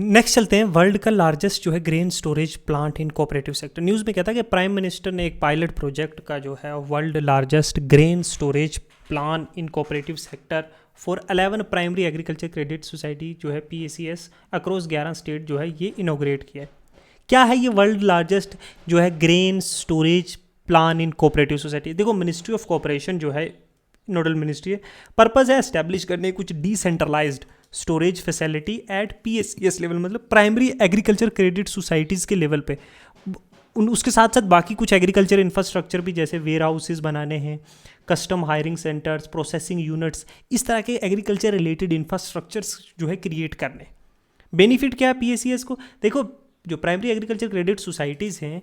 Next चलते हैं, world का लार्जेस्ट जो है grain storage plant in cooperative sector. News में कहता है कि प्राइम मिनिस्टर ने एक पायलट प्रोजेक्ट का जो है world largest grain storage plan in cooperative sector for 11 primary agriculture credit society जो है PACS अक्रॉस 11 स्टेट जो है ये इनोग्रेट किया है। क्या है ये वर्ल्ड लार्जेस्ट जो है grain storage plan in cooperative society? देखो, मिनिस्ट्री ऑफ कोऑपरेशन जो है नोडल मिनिस्ट्री है, पर्पज़ है एस्टेब्लिश करने कुछ decentralised storage facility at PACS level, मतलब प्राइमरी एग्रीकल्चर क्रेडिट सोसाइटीज़ के लेवल पे। उसके साथ साथ बाकी कुछ एग्रीकल्चर इंफ्रास्ट्रक्चर भी, जैसे वेयर हाउसेज बनाने हैं, custom hiring centres, processing units, इस तरह के एग्रीकल्चर रिलेटेड इंफ्रास्ट्रक्चर्स जो है क्रिएट करने। बेनिफिट क्या है PACS को? देखो, जो प्राइमरी एग्रीकल्चर क्रेडिट सोसाइटीज़ हैं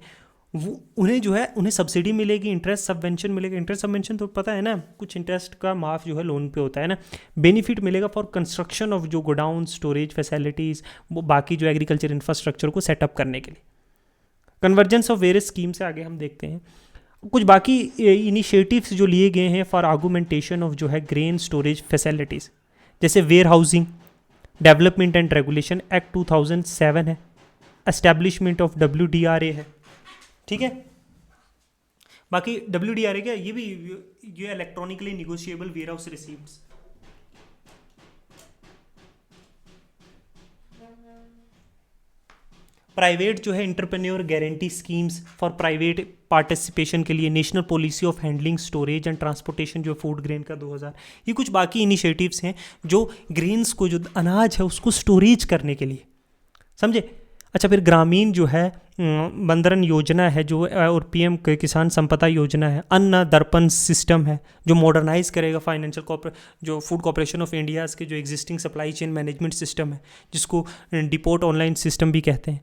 वो उन्हें जो है उन्हें सब्सिडी मिलेगी, इंटरेस्ट सबवेंशन मिलेगा। इंटरेस्ट सबवेंशन तो पता है ना, कुछ इंटरेस्ट का माफ जो है लोन पे होता है ना। बेनिफिट मिलेगा फॉर कंस्ट्रक्शन ऑफ जो गोडाउन, स्टोरेज फैसिलिटीज़, वो बाकी जो एग्रीकल्चर इंफ्रास्ट्रक्चर को सेटअप करने के लिए। कन्वर्जेंस ऑफ वेरियस स्कीम से आगे हम देखते हैं कुछ बाकी इनिशिएटिव्स जो लिए गए हैं फॉर आर्गूमेंटेशन ऑफ जो है ग्रेन स्टोरेज फैसिलिटीज़, जैसे warehousing development and regulation act 2007 है, एस्टैब्लिशमेंट ऑफ WDRA है, ठीक है। बाकी WDRA क्या, ये भी ये electronically negotiable warehouse receipts. Private जो है entrepreneur guarantee schemes for private participation के लिए, national policy of handling storage and transportation जो फूड ग्रेन का 2000, ये कुछ बाकी इनिशिएटिव्स हैं जो ग्रेन्स को, जो अनाज है उसको स्टोरेज करने के लिए, समझे। अच्छा, फिर ग्रामीण जो है बंदरन योजना है जो, और PM किसान संपदा योजना है, अन्न दर्पण सिस्टम है जो मॉडर्नाइज करेगा फाइनेंशियल जो फूड कॉर्पोरेशन ऑफ इंडियाज़ के जो existing supply chain management system है, जिसको डिपोर्ट ऑनलाइन सिस्टम भी कहते हैं,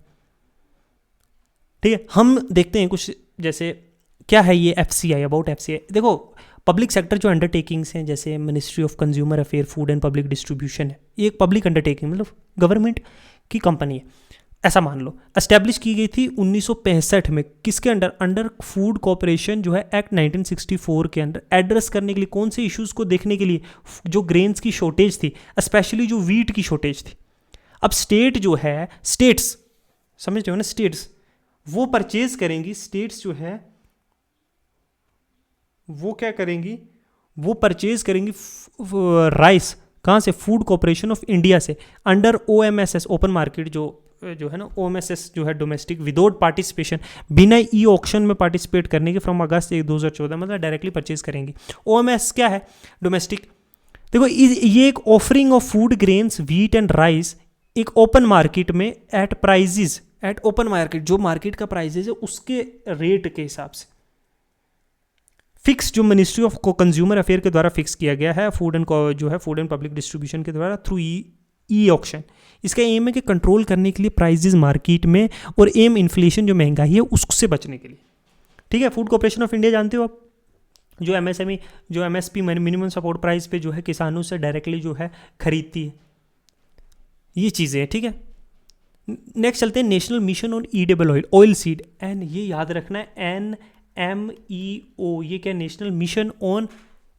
ठीक है। हम देखते हैं कुछ, जैसे क्या है ये FCI, अबाउट FCI। देखो, पब्लिक सेक्टर जो अंडरटेकिंग्स हैं, जैसे ministry of consumer affair, food and public distribution है, ये एक पब्लिक अंडरटेकिंग, मतलब गवर्नमेंट की कंपनी है, ऐसा मान लो। एस्टैब्लिश की गई थी 1965 में, किसके अंडर? अंडर फूड कॉर्पोरेशन जो है एक्ट 1964 के अंडर, एड्रेस करने के लिए, कौन से इश्यूज़ को देखने के लिए? जो ग्रेन्स की शॉर्टेज थी, स्पेशली जो वीट की शॉर्टेज थी। अब स्टेट जो है, स्टेट्स समझते हो ना, स्टेट्स वो परचेज करेंगी, स्टेट्स जो है वो क्या करेंगी, वो परचेज करेंगी राइस, कहाँ से? फूड कॉर्पोरेशन ऑफ इंडिया से, अंडर OMSS, ओपन मार्केट जो है ना, OMSS जो है डोमेस्टिक, विदाउट पार्टिसिपेशन, बिना ऑक्शन में पार्टिसिपेट करने के, फ्रॉम अगस्त 2014, मतलब डायरेक्टली परचेज करेंगे। OMS क्या है? डोमेस्टिक। देखो, ये एक offering of food grains, wheat and rice एक ओपन मार्केट में at prices, at open market, जो मार्केट का प्राइजेज है उसके रेट के हिसाब से फिक्स, जो मिनिस्ट्री ऑफ कंज्यूमर अफेयर के द्वारा फिक्स किया गया है, फूड एंड पब्लिक डिस्ट्रीब्यूशन के द्वारा थ्रू ऑक्शन। इसका एम है कि कंट्रोल करने के लिए प्राइजेस मार्केट में, और एम इन्फ्लेशन जो महंगाई है उससे बचने के लिए, ठीक है। फूड कॉर्पोरेशन ऑफ इंडिया जानते हो आप, जो MSME, जो MSP मिनिमम सपोर्ट प्राइस पे जो है किसानों से डायरेक्टली जो है खरीदती है, ये चीज़ें हैं, ठीक है। नेक्स्ट चलते हैं, national mission on edible oil seed, N, ये याद रखना है, NMEO, ये क्या? नेशनल मिशन ऑन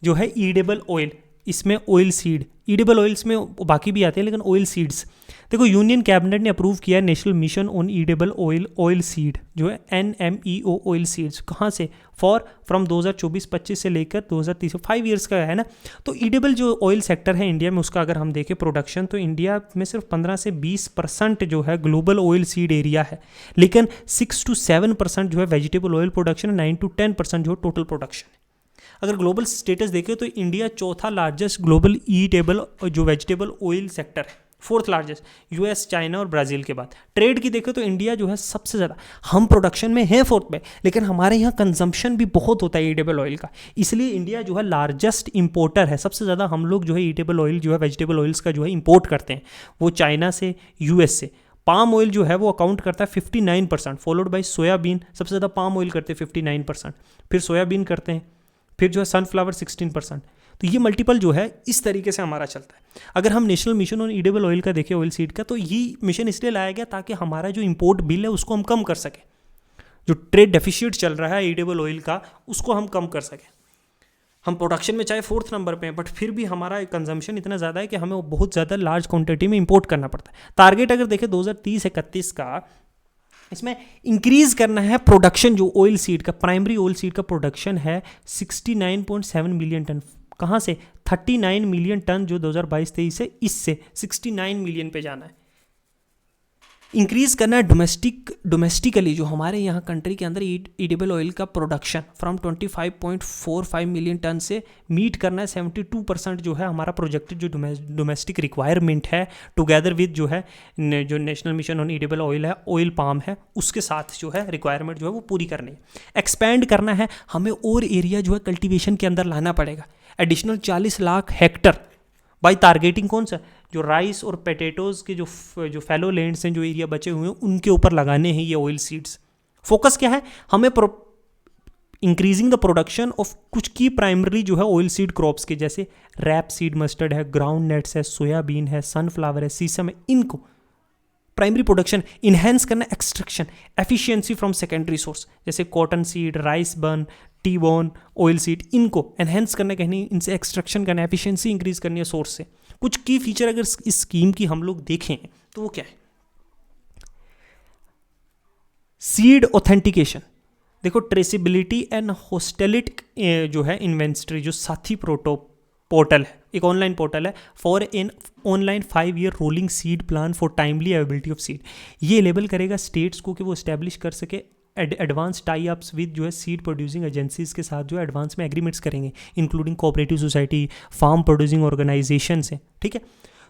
जो है ईडेबल ऑयल, इसमें ऑयल सीड, ईडेबल ऑयल्स में बाकी भी आते हैं लेकिन ऑयल सीड्स। देखो, यूनियन कैबिनेट ने अप्रूव किया है national mission on edible oil seed जो है NMEO ऑयल सीड्स, कहाँ से? फ्रॉम 2024-25 से लेकर 2030, 5 ईयर्स का है ना। तो ईडेबल जो ऑयल सेक्टर है इंडिया में, उसका अगर हम देखें प्रोडक्शन, तो इंडिया में सिर्फ 15 से 20% जो है ग्लोबल ऑयल सीड एरिया है, लेकिन 6 to 7% जो है वेजिटेबल ऑयल प्रोडक्शन, 9 to 10% जो टोटल प्रोडक्शन है। अगर ग्लोबल स्टेटस देखें तो इंडिया चौथा लार्जेस्ट ग्लोबल ईटेबल जो वेजिटेबल ऑयल सेक्टर है, 4th लार्जेस्ट, US, चाइना और ब्राज़ील के बाद। ट्रेड की देखें तो इंडिया जो है सबसे ज़्यादा, हम प्रोडक्शन में है 4th में, लेकिन हमारे यहाँ कंजम्पशन भी बहुत होता है ईटेबल ऑयल का, इसलिए इंडिया जो है लार्जेस्ट इंपोर्टर है। सबसे ज़्यादा हम लोग जो है ईटेबल ऑयल जो है वेजिटेबल ऑयल्स का जो है इंपोर्ट करते हैं, वो चाइना से, US से। पाम ऑयल जो है वो अकाउंट करता है 59%, फॉलोड बाई सोयाबीन, सबसे ज़्यादा पाम ऑयल करते हैं 59%, फिर सोयाबीन करते हैं, फिर जो है सनफ्लावर 16%। तो ये मल्टीपल जो है इस तरीके से हमारा चलता है। अगर हम national mission on edible oil का देखें, ऑयल सीड का, तो ये मिशन इसलिए लाया गया ताकि हमारा जो इंपोर्ट बिल है उसको हम कम कर सकें, जो ट्रेड डेफिसिट चल रहा है ईडेबल ऑयल का उसको हम कम कर सकें। हम प्रोडक्शन में चाहे 4th नंबर पे हैं, बट फिर भी हमारा कंजम्पशन इतना ज़्यादा है कि हमें वो बहुत ज़्यादा लार्ज क्वांटिटी में इंपोर्ट करना पड़ता है। टारगेट अगर देखें 2030-31 का, इसमें इंक्रीज करना है प्रोडक्शन, जो ऑयल सीड का, प्राइमरी ऑयल सीड का प्रोडक्शन है 69.7 मिलियन टन। कहाँ से? 39 मिलियन टन जो 2022-23 है, इससे 69 मिलियन पे जाना है। इंक्रीज करना है डोमेस्टिकली जो हमारे यहाँ कंट्री के अंदर एडिबल ऑयल का प्रोडक्शन फ्रॉम 25.45 मिलियन टन से मीट करना है 72% जो है हमारा प्रोजेक्टेड जो डोमेस्टिक रिक्वायरमेंट है, टुगेदर विद जो है जो national mission on edible oil है, ऑयल पाम है, उसके साथ जो है रिक्वायरमेंट जो है वो पूरी करनी है। एक्सपैंड करना है, हमें और एरिया जो है कल्टिवेशन के अंदर लाना पड़ेगा, additional 40 lakh Hector by targeting कौन सा, जो राइस और पोटैटोज़ के जो फैलो लैंड्स हैं, जो एरिया बचे हुए हैं, उनके ऊपर लगाने हैं ये ऑयल सीड्स। फोकस क्या है? हमें इंक्रीजिंग द प्रोडक्शन ऑफ कुछ की प्राइमरी जो है ऑयल सीड क्रॉप्स के, जैसे रैप सीड मस्टर्ड है, ग्राउंड नट्स है, सोयाबीन है, सनफ्लावर है, सीसम है, इनको प्राइमरी प्रोडक्शन इन्हेंस करना, extraction efficiency from secondary source, जैसे कॉटन सीड, राइस बर्न, टी बॉर्न, ऑयल सीड, इनको एनहेंस करना, कहनी इनसे एक्सट्रैक्शन करना, एफिशिएंसी इंक्रीज करनी है सोर्स से। कुछ की फीचर अगर इस स्कीम की हम लोग देखें तो वो क्या है? सीड ऑथेंटिकेशन, देखो ट्रेसिबिलिटी एंड होस्टेलिट जो है इन्वेंट्री, जो साथी पोर्टल है, एक ऑनलाइन पोर्टल है for an online 5 year rolling seed plan for timely availability of seed. ये लेबल करेगा स्टेट्स को कि वो स्टैब्लिश कर सके एडवांस टाई अप्स विद जो है सीड प्रोड्यूसिंग एजेंसीज के साथ जो है एडवांस में एग्रीमेंट्स करेंगे, including cooperative society, farm producing organisation से, ठीक है।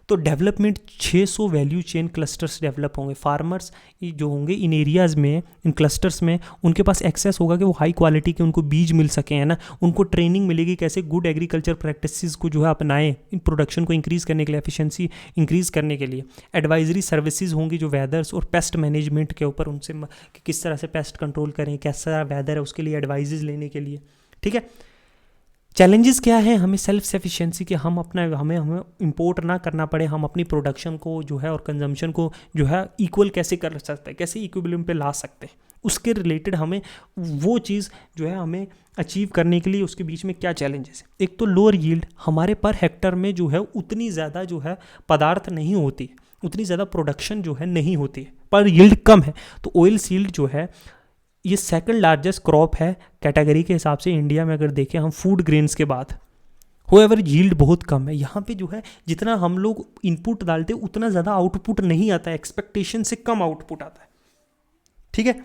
तो development 600 value chain clusters develop होंगे। फार्मर्स जो होंगे इन एरियाज़ में, इन क्लस्टर्स में, उनके पास एक्सेस होगा कि वो हाई क्वालिटी के उनको बीज मिल सके, है ना। उनको ट्रेनिंग मिलेगी कैसे गुड एग्रीकल्चर प्रैक्टिसेस को जो है अपनाएं, इन प्रोडक्शन को इंक्रीज़ करने के लिए, एफिशिएंसी इंक्रीज़ करने के लिए। एडवाइजरी सर्विसेज होंगी जो वेदर्स और पेस्ट मैनेजमेंट के ऊपर, उनसे कि किस तरह से पेस्ट कंट्रोल करें, कैसा वेदर है उसके लिए एडवाइजेज लेने के लिए, ठीक है। चैलेंजेस क्या है? हमें सेल्फ सफिशिएंसी के हमें इंपोर्ट ना करना पड़े, हम अपनी प्रोडक्शन को जो है और कंजम्पशन को जो है इक्वल कैसे कर सकते हैं, कैसे इक्विलिब्रियम पे ला सकते हैं, उसके रिलेटेड हमें वो चीज़ जो है हमें अचीव करने के लिए उसके बीच में क्या चैलेंजेस है। एक तो लोअर यील्ड, हमारे पर हेक्टर में जो है उतनी ज़्यादा जो है पदार्थ नहीं होती, उतनी ज़्यादा प्रोडक्शन जो है नहीं होती है, पर यील्ड कम है। तो ऑयल सीड जो है ये सेकंड लार्जेस्ट क्रॉप है कैटेगरी के हिसाब से इंडिया में, अगर देखें हम फूड ग्रेन्स के बाद। होएवर यील्ड बहुत कम है यहाँ पे, जो है जितना हम लोग इनपुट डालते हैं उतना ज़्यादा आउटपुट नहीं आता है, एक्सपेक्टेशन से कम आउटपुट आता है, ठीक है।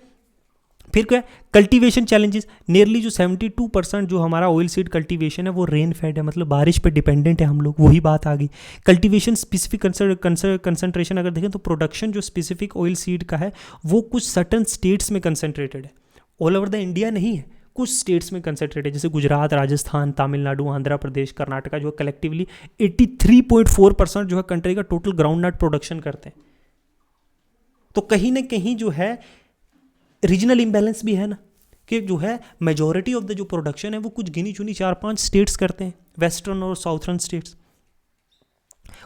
फिर क्या है? Cultivation challenges. नियरली जो 72% जो हमारा ऑयल सीड कल्टीवेशन है वो रेन फेड है, मतलब बारिश पे डिपेंडेंट है हम लोग, वही बात आ गई। कल्टीवेशन स्पेसिफिक कंसंट्रेशन अगर देखें तो प्रोडक्शन जो स्पेसिफिक ऑयल सीड का है वो कुछ सर्टन स्टेट्स में कंसंट्रेटेड है, ऑल ओवर द इंडिया नहीं है, कुछ स्टेट्स में कंसंट्रेटेड है, जैसे गुजरात, राजस्थान, तमिलनाडु, आंध्र प्रदेश, कर्नाटका, जो कलेक्टिवली 83.4% जो है कंट्री का टोटल ग्राउंड नट प्रोडक्शन करते हैं। तो कहीं ना कहीं जो है रीजनल इम्बैलेंस भी है ना, कि जो है मेजॉरिटी ऑफ द जो प्रोडक्शन है वो कुछ गिनी चुनी 4-5 स्टेट्स करते हैं, वेस्टर्न और साउथर्न स्टेट्स।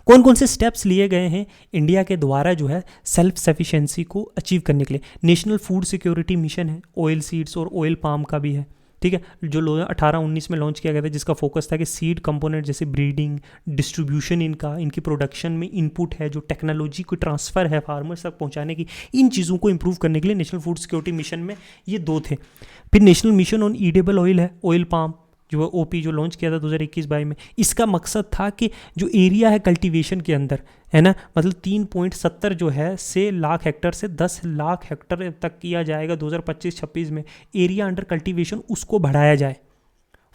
कौन कौन से स्टेप्स लिए गए हैं इंडिया के द्वारा जो है सेल्फ सफिशिएंसी को अचीव करने के लिए? नेशनल फूड सिक्योरिटी मिशन है, ऑयल सीड्स और ऑयल पाम का भी है, ठीक है, जो 2018-19 में लॉन्च किया गया था, जिसका फोकस था कि सीड कंपोनेंट जैसे ब्रीडिंग, डिस्ट्रीब्यूशन, इनकी प्रोडक्शन में इनपुट है, जो टेक्नोलॉजी को ट्रांसफ़र है फार्मर्स तक पहुंचाने की, इन चीज़ों को इंप्रूव करने के लिए नेशनल फूड सिक्योरिटी मिशन में ये 2 थे। फिर national mission on edible oil है, ऑयल पाम, जो ओपी जो लॉन्च किया था 2021-22 में। इसका मकसद था कि जो एरिया है कल्टीवेशन के अंदर, है ना, मतलब 3.70 जो है से लाख हेक्टर से 10 लाख हेक्टर तक किया जाएगा 2025-26 में, एरिया अंडर कल्टीवेशन उसको बढ़ाया जाए।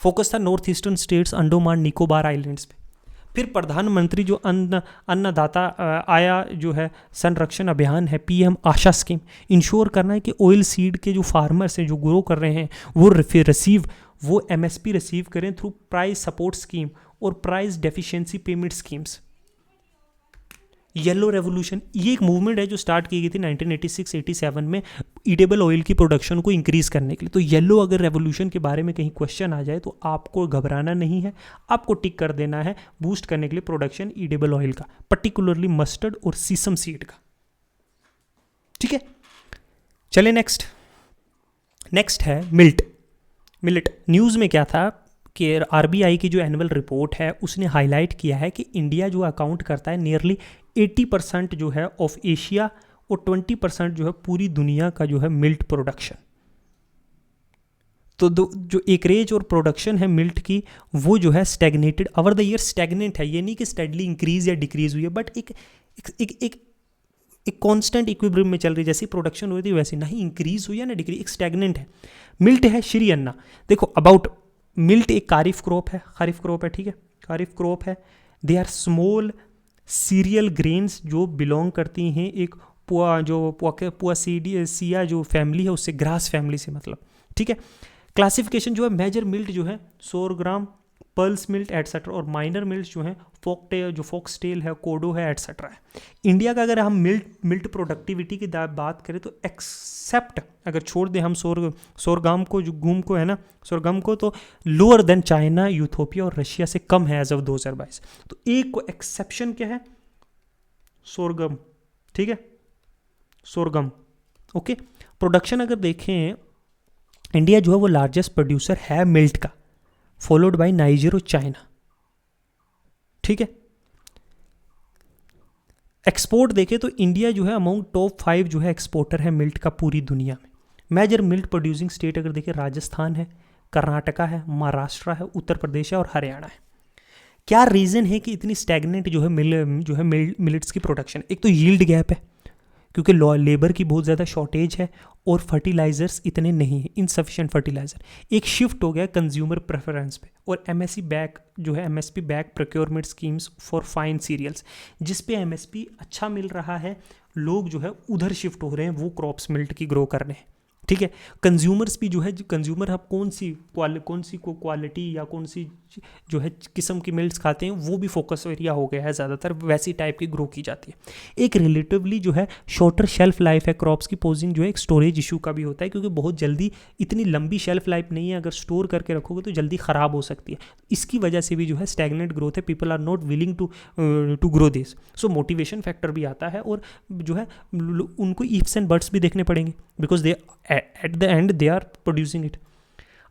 फोकस था north eastern states, Andaman Nicobar islands पे। फिर प्रधानमंत्री जो अन्नदाता आया जो है संरक्षण अभियान है, पीएम आशा स्कीम, इंश्योर करना है कि ऑयल सीड के जो फार्मर्स हैं जो ग्रो कर रहे हैं वो एमएसपी रिसीव करें थ्रू प्राइस सपोर्ट स्कीम और price deficiency payment schemes. Yellow revolution, ये एक मूवमेंट है जो स्टार्ट की गई थी 1986-87 में ईडेबल ऑयल की प्रोडक्शन को इंक्रीज करने के लिए। तो येलो अगर रेवोल्यूशन के बारे में कहीं क्वेश्चन आ जाए तो आपको घबराना नहीं है, आपको टिक कर देना है बूस्ट करने के लिए प्रोडक्शन ईडेबल ऑयल का, पर्टिकुलरली मस्टर्ड और सीसम सीड का, ठीक है। चले नेक्स्ट है मिल्ट। न्यूज़ में क्या था कि आरबीआई की जो एनुअल रिपोर्ट है उसने हाईलाइट किया है कि इंडिया जो अकाउंट करता है नियरली 80% जो है ऑफ एशिया और 20% जो है पूरी दुनिया का जो है मिल्ट प्रोडक्शन। तो जो एकरेज और प्रोडक्शन है मिल्ट की वो जो है stagnated over the year, stagnant है, ये नहीं कि स्टेडली इंक्रीज या डिक्रीज हुई है, बट एक कांस्टेंट इक्विलिब्रियम में चल रही है। जैसी प्रोडक्शन हुई थी वैसे ना ही इंक्रीज हुई है ना डिक्रीज, एक स्टैग्नेंट है। मिल्ट है श्री अन्ना। देखो अबाउट मिल्ट एक खरीफ क्रॉप है, ठीक है, खरीफ क्रॉप है। They are small cereal grains जो बिलोंग करती हैं एक पुआसिया जो फैमिली है उससे, ग्रास फैमिली से मतलब, ठीक है। क्लासिफिकेशन जो है मेजर मिल्ट जो है सोरग्राम, पल्स मिल्ट एटसेट्रा, और माइनर मिल्ट जो है फॉक्सटेल है, कोडो है एटसेट्रा है। इंडिया का अगर हम मिल्ट प्रोडक्टिविटी की बात करें तो एक्सेप्ट अगर छोड़ दें हम सोरगाम को, जो गूम को है ना, सोरगम को, तो लोअर देन चाइना, यूथोपिया और रशिया से कम है एज ऑफ 2022। तो एक को एक्सेप्शन क्या है, सोरगम, ठीक है, सोरगम, ओके। प्रोडक्शन अगर देखें इंडिया जो है वो लार्जेस्ट प्रोड्यूसर है मिल्ट का, फॉलोड बाय नाइजर और चाइना, ठीक है। एक्सपोर्ट देखें तो इंडिया जो है अमंग टॉप 5 जो है एक्सपोर्टर है मिल्ट का पूरी दुनिया में। मेजर मिल्ट प्रोड्यूसिंग स्टेट अगर देखें राजस्थान है, कर्नाटका है, महाराष्ट्र है, उत्तर प्रदेश है और हरियाणा है। क्या रीज़न है कि इतनी स्टैग्नेंट जो है मिलेट्स की प्रोडक्शन? एक तो यील्ड गैप है क्योंकि लेबर की बहुत ज़्यादा शॉर्टेज है और फर्टिलाइजर्स इतने नहीं हैं, इनसफिशिएंट फर्टिलाइजर। एक शिफ्ट हो गया कंज्यूमर प्रेफरेंस पे, और एमएसपी बैक जो है, MSP back procurement schemes for fine cereals, जिस पे एमएसपी अच्छा मिल रहा है, लोग जो है उधर शिफ्ट हो रहे हैं वो क्रॉप्स मिल्ट की ग्रो करने, ठीक है। कंज्यूमर्स भी जो है, कंज्यूमर आप कौन सी क्वालिटी या कौन सी जो है किस्म की मिल्ट्स खाते हैं वो भी फोकस एरिया हो गया है, ज़्यादातर वैसी टाइप की ग्रो की जाती है। एक रिलेटिवली जो है शॉर्टर शेल्फ लाइफ है क्रॉप्स की, पोजिंग जो है एक स्टोरेज इशू का भी होता है क्योंकि बहुत जल्दी, इतनी लंबी शेल्फ लाइफ नहीं है, अगर स्टोर करके रखोगे तो जल्दी ख़राब हो सकती है। इसकी वजह से भी जो है स्टैग्नेंट ग्रोथ है, people are not willing to grow this. So motivation factor भी आता है, और जो है उनको ईफ्स एंड बट्स भी देखने पड़ेंगे because they at the end they are producing it.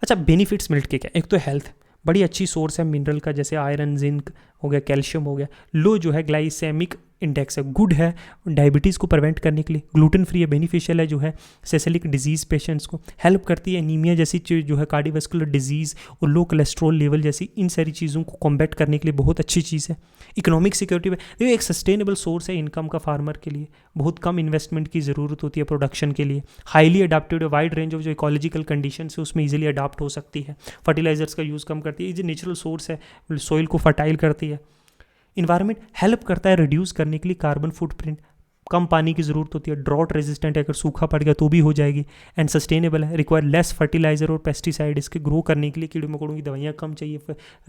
अच्छा, बेनिफिट्स मिल्ट के क्या? एक तो हेल्थ, बड़ी अच्छी सोर्स है मिनरल का, जैसे आयरन, जिंक हो गया, कैल्शियम हो गया। लो जो है ग्लाइसेमिक इंडेक्स है, गुड है डायबिटीज़ को प्रिवेंट करने के लिए, ग्लूटेन फ्री है, बेनिफिशियल है जो है सेसेलिक डिजीज़ पेशेंट्स को, हेल्प करती है एनीमिया जैसी जो है कार्डियोवैस्कुलर डिजीज़ और लो कोलेस्ट्रॉल लेवल जैसी इन सारी चीज़ों को कॉम्बैट करने के लिए बहुत अच्छी चीज़ है। इकोनॉमिक सिक्योरिटी में देखिए एक सस्टेनेबल सोर्स है इनकम का फार्मर के लिए, बहुत कम इन्वेस्टमेंट की ज़रूरत होती है प्रोडक्शन के लिए, highly adapted, wide range of जो इकोलॉजिकल कंडीशन है उसमें ईजिली अडाप्ट हो सकती है, फर्टिलाइजर्स का यूज़ कम करती है, ये नेचुरल सोर्स है, सॉइल को फर्टाइल करती है। इन्वायरमेंट हेल्प करता है रिड्यूस करने के लिए कार्बन फुटप्रिंट, कम पानी की ज़रूरत होती है, ड्रॉट रेजिस्टेंट है, अगर सूखा पड़ गया तो भी हो जाएगी, एंड सस्टेनेबल है, रिक्वायर लेस फर्टिलाइजर और पेस्टिसाइड, इसके ग्रो करने के लिए कीड़े मकोड़ों की दवाइयाँ कम चाहिए,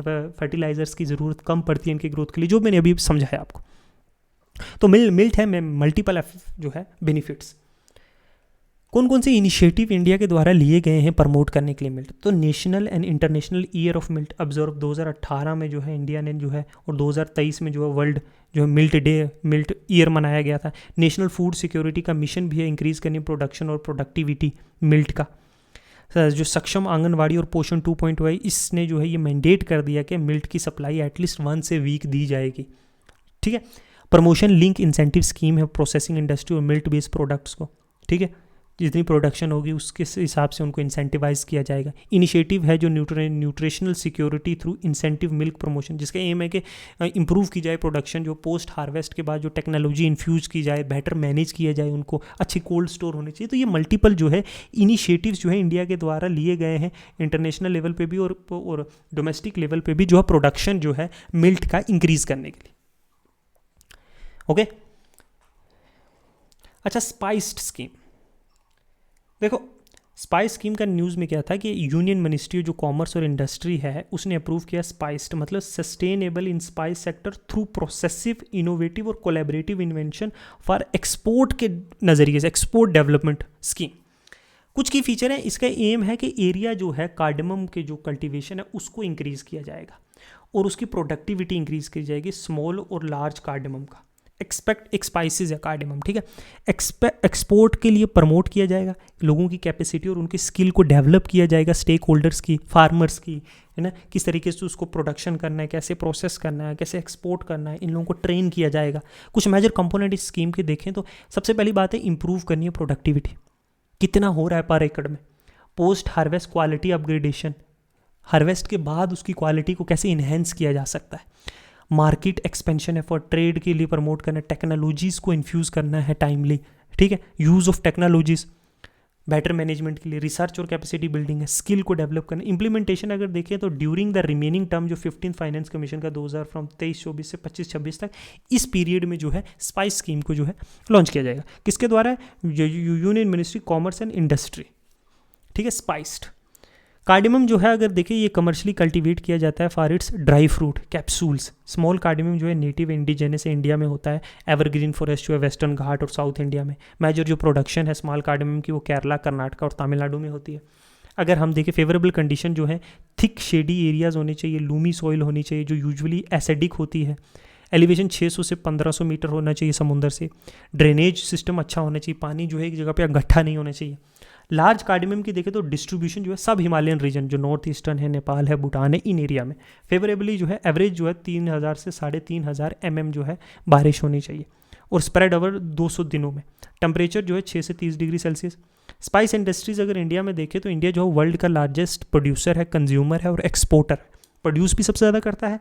फर्टिलाइजर्स की ज़रूरत कम पड़ती है इनकी ग्रोथ के लिए, जो मैंने अभी समझाया आपको। तो मिल्ट है मल्टीपल जो है बेनिफिट्स। कौन कौन से इनिशिएटिव इंडिया के द्वारा लिए गए हैं प्रमोट करने के लिए मिल्ट? तो national and international year of millet observe 2018 में जो है इंडिया ने जो है, और 2023 में जो है वर्ल्ड जो है मिल्ट ईयर मनाया गया था। नेशनल फूड सिक्योरिटी का मिशन भी है इंक्रीज़ करनी प्रोडक्शन और प्रोडक्टिविटी मिल्ट का। जो सक्षम आंगनवाड़ी और पोषण 2.0 है, इसने जो है ये मैंडेट कर दिया कि मिल्ट की सप्लाई एटलीस्ट 1 वीक दी जाएगी, ठीक है। प्रमोशन लिंक इंसेंटिव स्कीम है प्रोसेसिंग इंडस्ट्री और मिल्ट बेस्ड प्रोडक्ट्स को, ठीक है, जितनी प्रोडक्शन होगी उसके हिसाब से उनको इंसेंटिवाइज किया जाएगा। इनिशिएटिव है जो nutritional security through incentive milk promotion, जिसका एम है कि इंप्रूव की जाए प्रोडक्शन, जो पोस्ट हार्वेस्ट के बाद जो टेक्नोलॉजी इन्फ्यूज़ की जाए, बेटर मैनेज किया जाए, उनको अच्छी कोल्ड स्टोर होने चाहिए। तो ये मल्टीपल जो है इनिशिएटिव्स जो है इंडिया के द्वारा लिए गए हैं इंटरनेशनल लेवल पे भी और डोमेस्टिक लेवल पे भी, जो है प्रोडक्शन जो है मिल्क का इंक्रीज़ करने के लिए, ओके। अच्छा, स्पाइस्ड स्कीम, देखो स्पाइस स्कीम का न्यूज़ में क्या था कि यूनियन मिनिस्ट्री जो कॉमर्स और इंडस्ट्री है उसने अप्रूव किया स्पाइस्ड, मतलब sustainable in spice sector through processive, innovative और कोलैबोरेटिव इन्वेंशन फॉर एक्सपोर्ट के नज़रिए से, एक्सपोर्ट डेवलपमेंट स्कीम। कुछ की फीचर है, इसका एम है कि एरिया जो है कार्डमम के जो कल्टीवेशन है उसको इंक्रीज़ किया जाएगा और उसकी प्रोडक्टिविटी इंक्रीज़ की जाएगी, स्मॉल और लार्ज कार्डमम का। एक स्पाइसेस है कार्डेमम, ठीक है। एक्सपोर्ट के लिए प्रमोट किया जाएगा, लोगों की कैपेसिटी और उनकी स्किल को डेवलप किया जाएगा, स्टेक होल्डर्स की, फार्मर्स की, है ना, किस तरीके से उसको प्रोडक्शन करना है, कैसे प्रोसेस करना है, कैसे एक्सपोर्ट करना है, इन लोगों को ट्रेन किया जाएगा। कुछ मेजर कंपोनेंट इस स्कीम के देखें तो सबसे पहली बात है इंप्रूव करनी है प्रोडक्टिविटी, कितना हो रहा है पर एकड़ में। Post harvest quality upgradation, harvest के बाद उसकी क्वालिटी को कैसे इन्हेंस किया जा सकता है। मार्केट एक्सपेंशन है, फॉर ट्रेड के लिए प्रमोट करना है, टेक्नोलॉजीज़ को इन्फ्यूज़ करना है टाइमली, ठीक है, use of technologies, better management के लिए रिसर्च और कैपेसिटी बिल्डिंग है, स्किल को डेवलप करना। इंप्लीमेंटेशन अगर देखें तो ड्यूरिंग द रिमेनिंग टर्म जो 15 फाइनेंस कमीशन का 2000 फ्रॉम 23-24 से 25-26 तक, इस पीरियड में जो है स्पाइस स्कीम को जो है लॉन्च किया जाएगा। किसके द्वारा? Union ministry commerce and industry, ठीक है। स्पाइस्ड कार्डेमम जो है अगर देखें ये कमर्शियली कल्टीवेट किया जाता है for its dry fruit capsules. Small cardamom जो है नेटिव इंडिजेनस इंडिया में होता है, एवरग्रीन फॉरेस्ट जो है वेस्टर्न घाट और साउथ इंडिया में। मेजर जो प्रोडक्शन है स्मॉल कार्डेमम की वो केरला, कर्नाटका और तमिलनाडु में होती है। अगर हम देखें फेवरेबल कंडीशन जो है, थिक शेडी एरियाज होने चाहिए, लूमी सॉइल होनी चाहिए जो यूजुअली एसिडिक होती है, एलिवेशन 600 से 1500 मीटर होना चाहिए समुंदर से, ड्रेनेज सिस्टम अच्छा होना चाहिए, पानी जो है एक जगह पे इकट्ठा नहीं होना चाहिए। लार्ज कार्डेमम की देखें तो डिस्ट्रीब्यूशन जो है सब हिमालयन रीजन जो नॉर्थ ईस्टर्न है, नेपाल है, भूटान है, इन एरिया में फेवरेबली जो है एवरेज जो है 3000 से 3500 mm जो है बारिश होनी चाहिए और स्प्रेड ओवर 200 दिनों में। टेम्परेचर जो है 6 से 30 डिग्री सेल्सियस। स्पाइस इंडस्ट्रीज अगर इंडिया में देखें तो इंडिया जो है वर्ल्ड का लार्जेस्ट प्रोड्यूसर है, कंज्यूमर है और एक्सपोर्टर। प्रोड्यूस भी सबसे ज़्यादा करता है,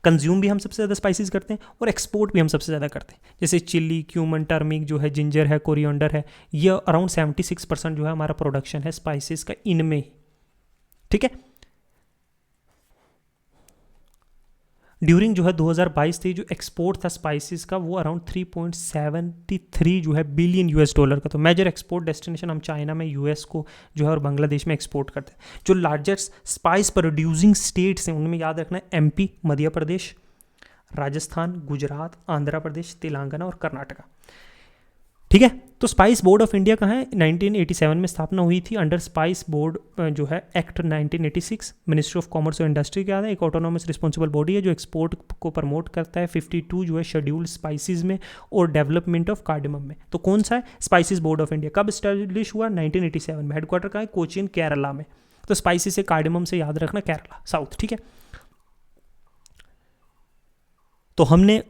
कंज्यूम भी हम सबसे ज़्यादा स्पाइसेस करते हैं और एक्सपोर्ट भी हम सबसे ज़्यादा करते हैं। जैसे चिल्ली, क्यूमन, टर्मिक जो है, जिंजर है, कोरिएंडर है, ये अराउंड 76% जो है हमारा प्रोडक्शन है स्पाइसेस का इनमें ही, ठीक है। ड्यूरिंग जो है 2022 से जो एक्सपोर्ट था स्पाइसेस का वो अराउंड 3.73 जो है बिलियन $। का। तो मेजर एक्सपोर्ट डेस्टिनेशन हम चाइना में, यूएस को जो है और बांग्लादेश में एक्सपोर्ट करते हैं। जो लार्जेस्ट स्पाइस प्रोड्यूसिंग स्टेट्स हैं उनमें याद रखना है एमपी, मध्य प्रदेश, राजस्थान, गुजरात, आंध्र प्रदेश, तेलंगाना और कर्नाटका, ठीक है। तो स्पाइस बोर्ड ऑफ इंडिया कहाँ है? 1987 में स्थापना हुई थी अंडर स्पाइस बोर्ड जो है एक्ट 1986। मिनिस्ट्री ऑफ कॉमर्स और इंडस्ट्री क्या है? एक ऑटोनॉमस रिस्पॉन्सिबल बॉडी है जो एक्सपोर्ट को प्रमोट करता है 52 जो है शेड्यूल्ड स्पाइसेस में और डेवलपमेंट ऑफ कार्डेमम में। तो कौन सा है? Spices board of India. कब स्टैब्लिश हुआ? 1987 में। हेडक्वार्टर कहाँ है? कोचीन, केरला में। तो स्पाइसेस से कार्डेमम से याद रखना केरला, साउथ, ठीक है। तो हमने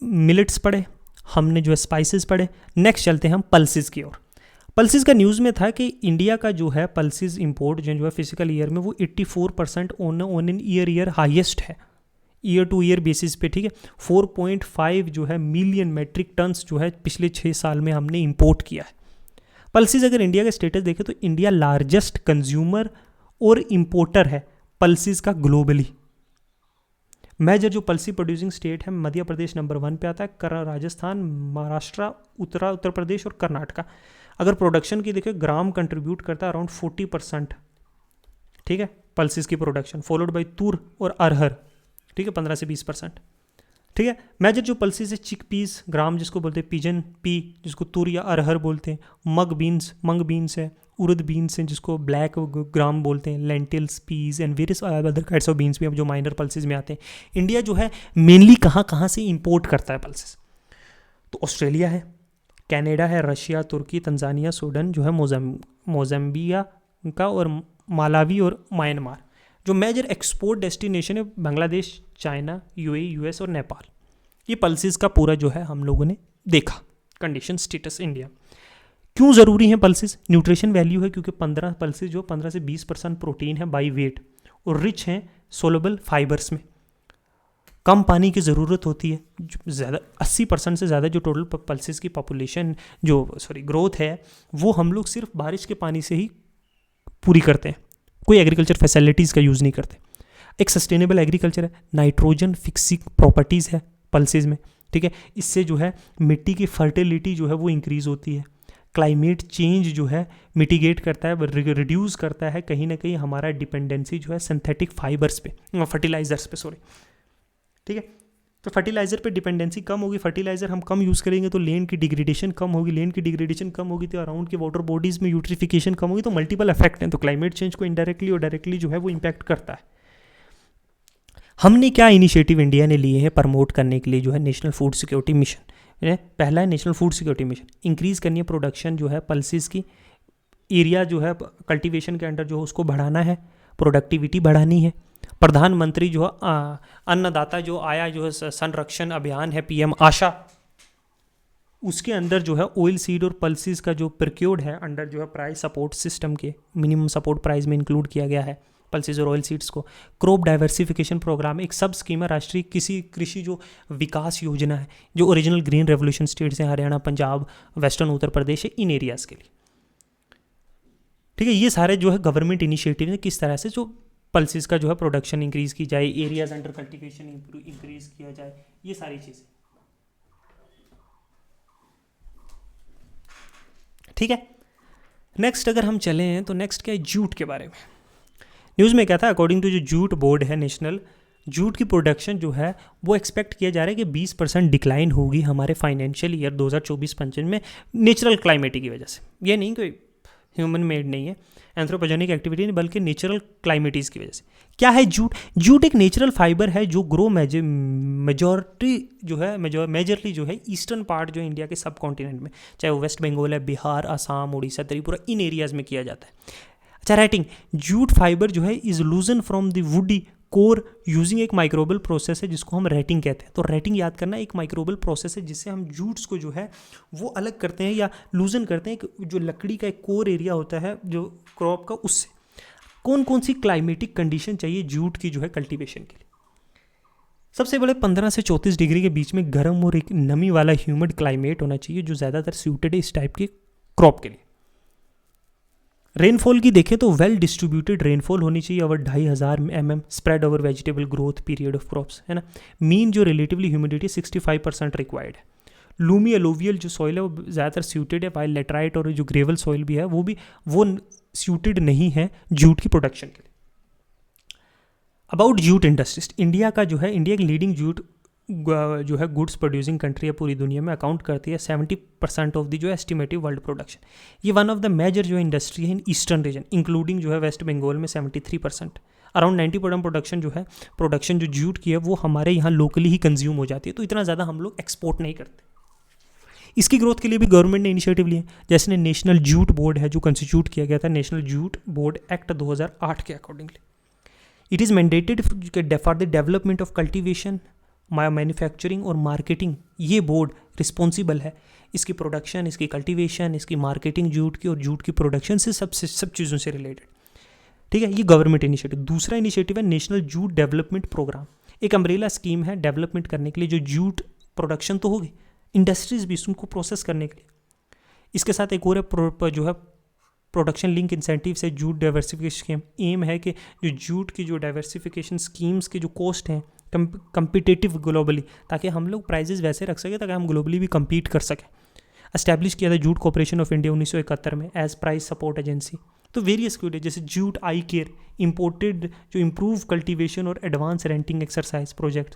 मिलेट्स पढ़े, हमने जो है स्पाइसेस पढ़े। नेक्स्ट चलते हैं हम पल्सेस की ओर। पल्सेस का न्यूज़ में था कि इंडिया का जो है पल्सेस इंपोर्ट जो है फिजिकल ईयर में वो 84% ऑन एन ईयर हाईएस्ट है, ईयर टू ईयर बेसिस पे, ठीक है। 4.5 जो है मिलियन मेट्रिक टन्स जो है पिछले 6 साल में हमने इंपोर्ट किया है। पल्सेस अगर इंडिया का स्टेटस देखें तो इंडिया लार्जेस्ट कंज्यूमर और इंपोर्टर है पल्सेस का ग्लोबली। मेजर जो पल्सी प्रोड्यूसिंग स्टेट है, मध्य प्रदेश नंबर 1 पे आता है, राजस्थान, महाराष्ट्र, उत्तर प्रदेश और कर्नाटका। अगर प्रोडक्शन की देखें ग्राम कंट्रीब्यूट करता है अराउंड 40%, ठीक है, पल्सेस की प्रोडक्शन, फॉलोड बाय तूर और अरहर, ठीक है, 15 से 20%, ठीक है। मेजर जो पल्सेस है चिक पीस, ग्राम जिसको बोलते हैं, पिजन पी जिसको तुर या अरहर बोलते हैं, मंग बीन्स है, उड़द बीन्स हैं जिसको ब्लैक ग्राम बोलते हैं, lentils, peas and various other kinds of beans भी अब जो माइनर पल्सेस में आते हैं। इंडिया जो है मेनली कहाँ से इंपोर्ट करता है पल्सेस? तो ऑस्ट्रेलिया है, कनाडा है, रशिया, तुर्की, तंजानिया, सूडान जो है, मोजम्बिया का और मालावी और म्यांमार। जो मेजर एक्सपोर्ट डेस्टिनेशन है बांग्लादेश, चाइना, यूएई, यूएस और नेपाल। ये पल्सेस का पूरा जो है हम लोगों ने देखा कंडीशन स्टेटस इंडिया। क्यों ज़रूरी है पल्सेस? न्यूट्रिशन वैल्यू है क्योंकि 15 पल्सेस जो 15 से 20% प्रोटीन है बाई वेट और रिच हैं सोलेबल फाइबर्स में। कम पानी की ज़रूरत होती है, ज़्यादा 80% से ज़्यादा जो टोटल पल्सेस की पॉपुलेशन ग्रोथ है वो हम लोग सिर्फ बारिश के पानी से ही पूरी करते हैं, कोई एग्रीकल्चर फैसिलिटीज़ का यूज़ नहीं करते। एक सस्टेनेबल एग्रीकल्चर है, नाइट्रोजन फिक्सिंग प्रॉपर्टीज़ है पल्सेस में, ठीक है। इससे जो है मिट्टी की फर्टिलिटी जो है वो इंक्रीज़ होती है। क्लाइमेट चेंज जो है मिटिगेट करता है, रिड्यूस करता है कहीं ना कहीं हमारा डिपेंडेंसी जो है सिंथेटिक फाइबर्स पे, फर्टिलाइजर्स पे, ठीक है। तो फर्टिलाइजर पे डिपेंडेंसी कम होगी, फर्टिलाइजर हम कम यूज़ करेंगे तो लैंड की डिग्रेडेशन कम होगी, लैंड की डिग्रेडेशन कम होगी तो अराउंड के वाटर बॉडीज़ में यूट्रिफिकेशन कम होगी। तो मल्टीपल इफेक्ट हैं, तो क्लाइमेट चेंज को इनडायरेक्टली और डायरेक्टली जो है वो इम्पैक्ट करता है। हमने क्या इनिशिएटिव इंडिया ने लिए हैं प्रमोट करने के लिए जो है नेशनल फूड सिक्योरिटी मिशन। पहला है national food security mission, increase करनी है प्रोडक्शन जो है पल्सेस की, एरिया जो है कल्टीवेशन के अंडर जो है उसको बढ़ाना है, प्रोडक्टिविटी बढ़ानी है। प्रधानमंत्री जो है अन्नदाता जो आया जो है संरक्षण अभियान है पीएम आशा, उसके अंदर जो है ऑयल सीड और पल्सेस का जो प्रोक्योर्ड है अंडर जो है प्राइस सपोर्ट सिस्टम के मिनिमम सपोर्ट प्राइस में इंक्लूड किया गया है पल्सेस और ऑयल सीड्स को। क्रॉप डाइवर्सिफिकेशन प्रोग्राम एक सब स्कीम है, राष्ट्रीय कृषि जो विकास योजना है, जो ओरिजिनल ग्रीन रेवोल्यूशन स्टेट्स हैं हरियाणा, पंजाब, वेस्टर्न उत्तर प्रदेश है, इन एरियाज़ के लिए। ठीक है, ये सारे जो है गवर्नमेंट इनिशिएटिव हैं किस तरह से जो पल्सेस का जो है प्रोडक्शन इंक्रीज की जाए, एरियाज अंडर कल्टीवेशन इंक्रीज किया जाए, ये सारी चीज़ें। ठीक है, नेक्स्ट अगर हम चले हैं तो नेक्स्ट क्या है, जूट के बारे में। न्यूज़ में क्या था, अकॉर्डिंग टू जो जूट बोर्ड है नेशनल, जूट की प्रोडक्शन जो है वो एक्सपेक्ट किया जा रहा है कि 20% डिक्लाइन होगी हमारे फाइनेंशियल ईयर 2024-25 में, नेचुरल क्लाइमेट की वजह से। ये नहीं कोई ह्यूमन मेड नहीं है, एंथ्रोपोजेनिक एक्टिविटी नहीं, बल्कि नेचुरल क्लाइमेटीज़ की वजह से। क्या है जूट? जूट एक नेचुरल फाइबर है जो ग्रो मेजॉरिटी जो है मेजरली जो है ईस्टर्न पार्ट जो इंडिया के सब कॉन्टिनेंट में, चाहे वो वेस्ट बंगाल है, बिहार, असम, उड़ीसा, त्रिपुरा, इन एरियाज़ में किया जाता है। अच्छा, राइटिंग, जूट फाइबर जो है is लूजन from the woody core using एक माइक्रोबियल प्रोसेस है जिसको हम रेटिंग कहते हैं। तो रेटिंग याद करना, एक माइक्रोबियल प्रोसेस है जिससे हम जूट्स को जो है वो अलग करते हैं या लूजन करते हैं, जो लकड़ी का एक कोर एरिया होता है जो क्रॉप का, उससे। कौन कौन सी क्लाइमेटिक कंडीशन चाहिए जूट की जो है कल्टीवेशन के लिए? सबसे बड़े 15 से 34 डिग्री के बीच में गर्म और एक नमी वाला ह्यूमिड क्लाइमेट होना चाहिए जो ज़्यादातर सूटेड है इस टाइप के क्रॉप के लिए। रेनफॉल की देखें तो वेल डिस्ट्रीब्यूटेड रेनफॉल होनी चाहिए, over 2500 mm spread over vegetable growth period of crops, है ना। मीन जो रिलेटिवली ह्यूमिडिटी 65% रिक्वायर्ड है। लूमी एलोवियल जो सॉइल है वो ज़्यादातर सूटेड है, वाइल लेटराइट और जो ग्रेवल सॉइल भी है वो सूटेड नहीं है जूट की प्रोडक्शन के लिए। अबाउट जूट इंडस्ट्रीज, इंडिया का जो है, इंडिया की लीडिंग जूट जो है गुड्स प्रोड्यूसिंग कंट्री है पूरी दुनिया में, अकाउंट करती है 70% ऑफ द जो एस्टिमेटिव वर्ल्ड प्रोडक्शन। ये वन ऑफ द मेजर जो इंडस्ट्री है इन ईस्टर्न रीजन, इंक्लूडिंग जो है वेस्ट बंगाल में 73%। अराउंड 90% प्रोडक्शन जो जूट की है वो हमारे यहाँ लोकली ही कंज्यूम हो जाती है, तो इतना ज़्यादा हम लोग एक्सपोर्ट नहीं करते। इसकी ग्रोथ के लिए भी गवर्नमेंट ने इनिशिएटिव लिए, जैसे नेशनल जूट बोर्ड है जो कंस्टिट्यूट किया गया था नेशनल जूट बोर्ड एक्ट 2008 के accordingly. It is mandated for the development of cultivation, manufacturing और मार्केटिंग। ये बोर्ड रिस्पॉन्सिबल है इसकी प्रोडक्शन, इसकी कल्टीवेशन, इसकी मार्केटिंग जूट की और जूट की प्रोडक्शन से सब चीज़ों से रिलेटेड। ठीक है, ये गवर्नमेंट इनिशिएटिव। दूसरा इनिशिएटिव है नेशनल जूट डेवलपमेंट प्रोग्राम, एक अम्ब्रेला स्कीम है डेवलपमेंट करने के लिए, जो जूट प्रोडक्शन तो होगी, इंडस्ट्रीज भी उनको प्रोसेस करने के लिए। इसके साथ एक और है जो है प्रोडक्शन लिंक इंसेंटिव से जूट डाइवर्सिफिकेशन स्कीम। एम है कि जो जूट की जो डाइवर्सिफिकेशन स्कीम्स के जो कॉस्ट हैं कम्पिटेटिव ग्लोबली, ताकि हम लोग प्राइजेस वैसे रख सकें ताकि हम ग्लोबली भी कम्पीट कर सकें। एस्टैब्लिश किया था जूट कॉर्पोरेशन ऑफ इंडिया 1971 में एज प्राइस सपोर्ट एजेंसी। तो वेरियस क्यूड जैसे जूट आई केयर, इम्पोर्टेड जो इम्प्रूव कल्टीवेशन और एडवांस रेंटिंग एक्सरसाइज प्रोजेक्ट,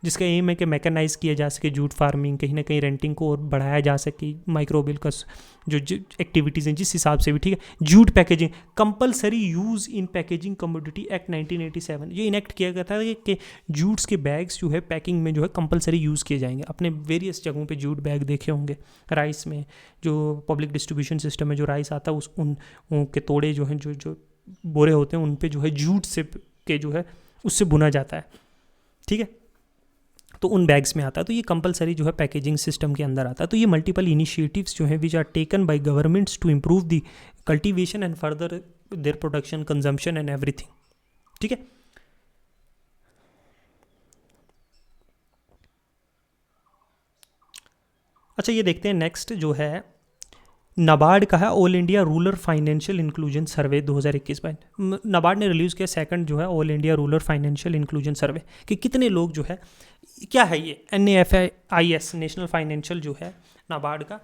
जिसका एम है कि मैकेनाइज किया जा सके जूट फार्मिंग, कहीं ना कहीं रेंटिंग को और बढ़ाया जा सके, माइक्रोबियल का जो एक्टिविटीज़ हैं जिस हिसाब से भी। ठीक है, jute packaging, compulsory use in packaging commodity act 1987, ये इनेक्ट किया गया था कि जूट्स के बैग्स जो है पैकिंग में जो है कंपलसरी यूज़ किए जाएंगे। अपने वेरियस जगहों पे जूट बैग देखे होंगे, राइस में जो पब्लिक डिस्ट्रीब्यूशन सिस्टम में जो राइस आता है उन के तोड़े जो हैं, जो बोरे होते हैं, उन पे जो है जूट से के जो है उससे बुना जाता है। ठीक है, तो उन बैग्स में आता है, तो ये कंपलसरी जो है पैकेजिंग सिस्टम के अंदर आता है। तो ये मल्टीपल इनिशिएटिव्स जो हैं which are taken by governments to improve the cultivation and further their production, consumption and everything. ठीक है, अच्छा ये देखते हैं नेक्स्ट जो है नाबार्ड का है all India rural financial inclusion survey 2021 में। नाबार्ड ने रिलीज़ किया सेकंड जो है all India rural financial inclusion survey, कि कितने लोग जो है, क्या है ये NAFIS नेशनल फाइनेंशियल जो है नाबार्ड का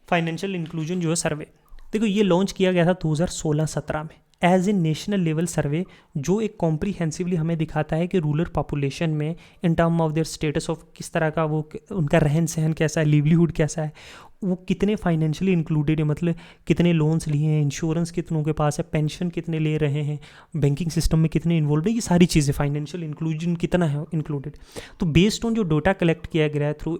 फाइनेंशियल इंक्लूजन जो है सर्वे। देखो ये लॉन्च किया गया था 2016-17 में एज ए नेशनल लेवल सर्वे, जो एक कॉम्प्रीहेंसिवली हमें दिखाता है कि रूरल पॉपुलेशन में in term of their status of किस तरह का वो उनका रहन सहन कैसा है, लिवलीहुड कैसा है, वो कितने फाइनेंशियली इंक्लूडेड है, मतलब कितने लोन्स लिए हैं, इंश्योरेंस कितनों के पास है, पेंशन कितने ले रहे हैं, बैंकिंग सिस्टम में कितने इन्वॉल्व है, ये सारी चीज़ें, फाइनेंशियल इंक्लूजन कितना है इंक्लूडेड। तो बेस्ड ऑन जो डेटा कलेक्ट किया गया है थ्रू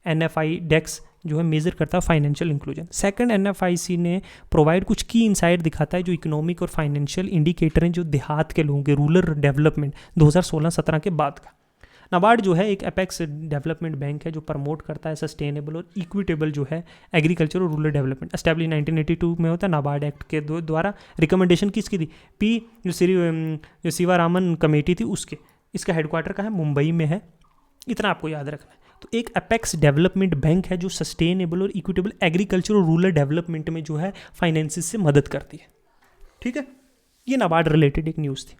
NFI डेक्स जो है मेजर करता है फाइनेंशियल इंक्लूजन। सेकंड, NFIC ने प्रोवाइड कुछ की इनसाइट दिखाता है जो इकोनॉमिक और फाइनेंशियल इंडिकेटर हैं जो देहात के लोगों के, रूरल डेवलपमेंट 2016-17 के बाद का। नाबार्ड जो है एक अपेक्स डेवलपमेंट बैंक है जो प्रमोट करता है सस्टेनेबल और इक्विटेबल जो है एग्रीकल्चर और रूरल डेवलपमेंट। एस्टैब्लिश 1982 में होता है नाबार्ड एक्ट के द्वारा। रिकमेंडेशन किसकी थी? जो सीवारामन कमेटी थी उसके। इसका हेडक्वार्टर कहाँ है? मुंबई में है, इतना आपको याद रखना है। तो एक अपेक्स डेवलपमेंट बैंक है जो सस्टेनेबल और इक्विटेबल एग्रीकल्चर और रूरल डेवलपमेंट में जो है फाइनेंसिस से मदद करती है। ठीक है, ये नाबार्ड रिलेटेड एक न्यूज़ थी।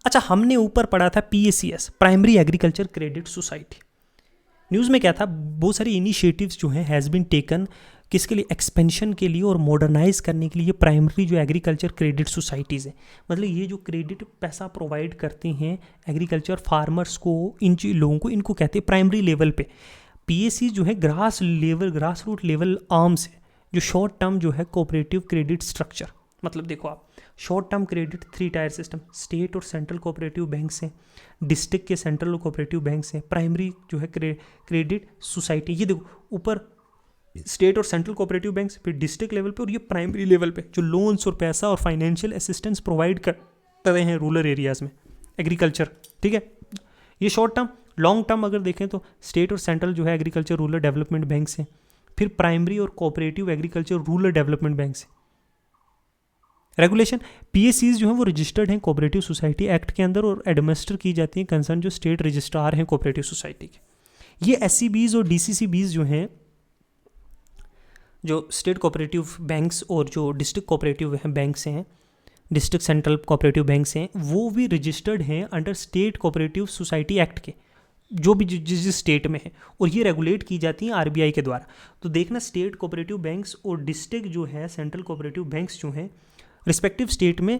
अच्छा, हमने ऊपर पढ़ा था PACS, primary agriculture credit society. News में क्या था? बहुत सारी इनिशिएटिव्स जो हैं हैज़ बीन टेकन, किसके लिए? एक्सपेंशन के लिए और मॉडर्नाइज करने के लिए प्राइमरी जो एग्रीकल्चर क्रेडिट सोसाइटीज़ हैं। मतलब ये जो क्रेडिट पैसा प्रोवाइड करती हैं एग्रीकल्चर फार्मर्स को, इन लोगों को, इनको कहते हैं प्राइमरी लेवल पे। PAC जो है ग्रास रूट लेवल आर्म्स है, जो शॉर्ट टर्म जो है कोऑपरेटिव क्रेडिट स्ट्रक्चर। मतलब देखो आप, short term credit 3 tier system, state और सेंट्रल कोऑपरेटिव बैंक्स हैं, डिस्ट्रिक्ट के सेंट्रल कोऑपरेटिव बैंक्स हैं, प्राइमरी जो है क्रेडिट सोसाइटी। ये देखो ऊपर स्टेट और सेंट्रल कोऑपरेटिव बैंक्स, फिर डिस्ट्रिक्ट लेवल पे, और ये प्राइमरी लेवल पे जो लोन्स और पैसा और फाइनेंशियल असिस्टेंस प्रोवाइड कर रहे हैं रूरल एरियाज़ में एग्रीकल्चर। ठीक है, ये शॉर्ट टर्म। लॉन्ग टर्म अगर देखें तो स्टेट और सेंट्रल जो है एग्रीकल्चर रूरल डेवलपमेंट बैंक्स हैं, फिर प्राइमरी और cooperative agriculture rural development banks हैं। रेगुलेशन, PACs जो है वो रजिस्टर्ड हैं कोऑपरेटिव सोसाइटी एक्ट के अंदर और एडमिनिस्टर की जाती हैं कंसर्न जो स्टेट रजिस्ट्रार हैं कोऑपरेटिव सोसाइटी के। ये SCBs और DCCBs जो हैं, जो स्टेट कोऑपरेटिव बैंक्स और जो डिस्ट्रिक्ट कोऑपरेटिव बैंक्स हैं, डिस्ट्रिक्ट सेंट्रल कोऑपरेटिव बैंक्स हैं, वो भी रजिस्टर्ड हैं under state cooperative society act के, जो भी जिस स्टेट में है, और ये रेगुलेट की जाती हैं RBI के द्वारा। तो देखना, स्टेट कोऑपरेटिव बैंक्स और डिस्ट्रिक्ट जो है सेंट्रल कोऑपरेटिव बैंक्स जो हैं रिस्पेक्टिव स्टेट में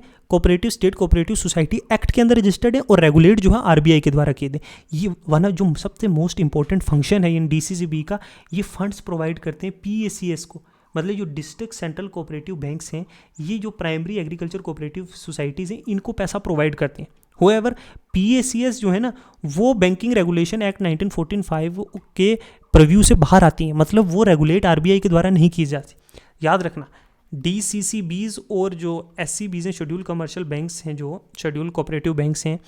स्टेट कोऑपरेटिव सोसाइटी एक्ट के अंदर रजिस्टर्ड है और रेगुलेट जो है RBI के द्वारा किए थे। ये वन जो सबसे मोस्ट इंपॉर्टेंट फंक्शन है इन DCCB का, ये फंड्स प्रोवाइड करते हैं PACS को। मतलब जो डिस्ट्रिक्ट सेंट्रल कोऑपरेटिव बैंक्स हैं, ये जो प्राइमरी एग्रीकल्चर कोऑपरेटिव सोसाइटीज़ हैं, इनको पैसा प्रोवाइड करते हैं। होएवर PACS जो है ना, वो बैंकिंग रेगुलेशन एक्ट 1945 के प्रीव्यू से बाहर आती हैं, मतलब वो रेगुलेट RBI के द्वारा नहीं की जाती। याद रखना, DCCBs और जो SCBs हैं, शेड्यूल कमर्शियल बैंक्स हैं, जो शेड्यूल कोऑपरेटिव बैंक्स हैं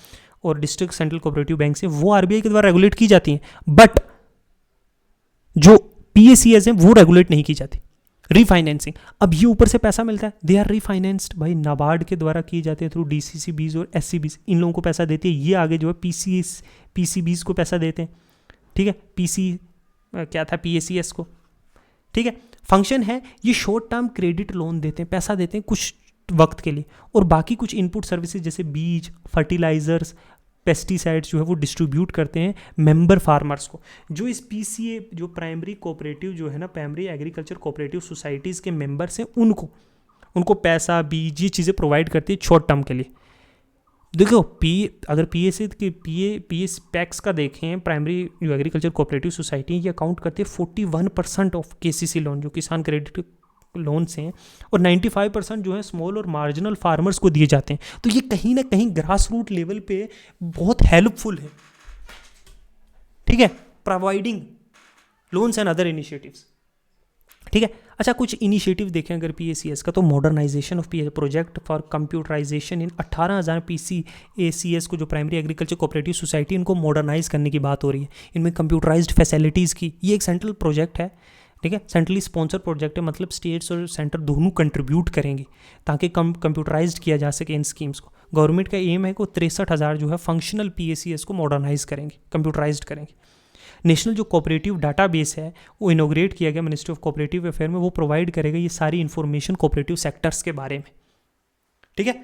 और डिस्ट्रिक्ट सेंट्रल कोऑपरेटिव बैंक्स हैं, वो RBI के द्वारा रेगुलेट की जाती हैं, बट जो PACS हैं वो रेगुलेट नहीं की जाती। रीफाइनेंसिंग, अब ये ऊपर से पैसा मिलता है, दे आर रीफाइनेंस्ड भाई, नाबार्ड के द्वारा किए जाते हैं थ्रू DCCBs और SCBs, इन लोगों को पैसा देती है। ये आगे जो है PCBs को पैसा देते हैं। ठीक है, क्या था PACS को। ठीक है, फंक्शन है ये शॉर्ट टर्म क्रेडिट लोन देते हैं, पैसा देते हैं कुछ वक्त के लिए, और बाकी कुछ इनपुट सर्विसेज जैसे बीज, फर्टिलाइजर्स, पेस्टिसाइड्स जो है वो डिस्ट्रीब्यूट करते हैं मेंबर फार्मर्स को। जो इस PCA जो प्राइमरी कोऑपरेटिव जो है ना, प्राइमरी एग्रीकल्चर कोऑपरेटिव सोसाइटीज़ के मेंबर्स हैं, उनको पैसा, बीज, ये चीज़ें प्रोवाइड करती है शॉर्ट टर्म के लिए। देखो अगर PAS पैक्स का देखें, प्राइमरी जो एग्रीकल्चर कोऑपरेटिव सोसाइटी, ये अकाउंट करते हैं 41% ऑफ KCC लोन, जो किसान क्रेडिट लोन्स हैं, और 95% जो है स्मॉल और मार्जिनल फार्मर्स को दिए जाते हैं। तो ये कहीं ना कहीं ग्रास रूट लेवल पे बहुत हेल्पफुल है। ठीक है, providing loans and other initiatives. ठीक है, अच्छा कुछ इनिशिएटिव देखें अगर PACS का, तो modernisation of project for computerisation in 18,000 PACS को, जो प्राइमरी एग्रीकल्चर कोऑपरेटिव सोसाइटी, इनको मॉडर्नाइज करने की बात हो रही है। इनमें कंप्यूटराइज्ड फैसिलिटीज़ की, ये एक सेंट्रल प्रोजेक्ट है। ठीक है, सेंट्रली स्पॉन्सर प्रोजेक्ट है, मतलब स्टेट्स और सेंटर दोनों कंट्रीब्यूट करेंगे ताकि कंप्यूटराइज्ड किया जा सके इन स्कीम्स को। गवर्नमेंट का एम है कि 63,000 जो है फंक्शनल PACS को मॉडर्नाइज करेंगे, कंप्यूटराइज्ड करेंगे। नेशनल जो कोऑपरेटिव डाटाबेस है वो इनोग्रेट किया गया मिनिस्ट्री ऑफ कोऑपरेटिव अफेयर में, वो प्रोवाइड करेगा ये सारी इन्फॉर्मेशन कोऑपरेटिव सेक्टर्स के बारे में। ठीक है,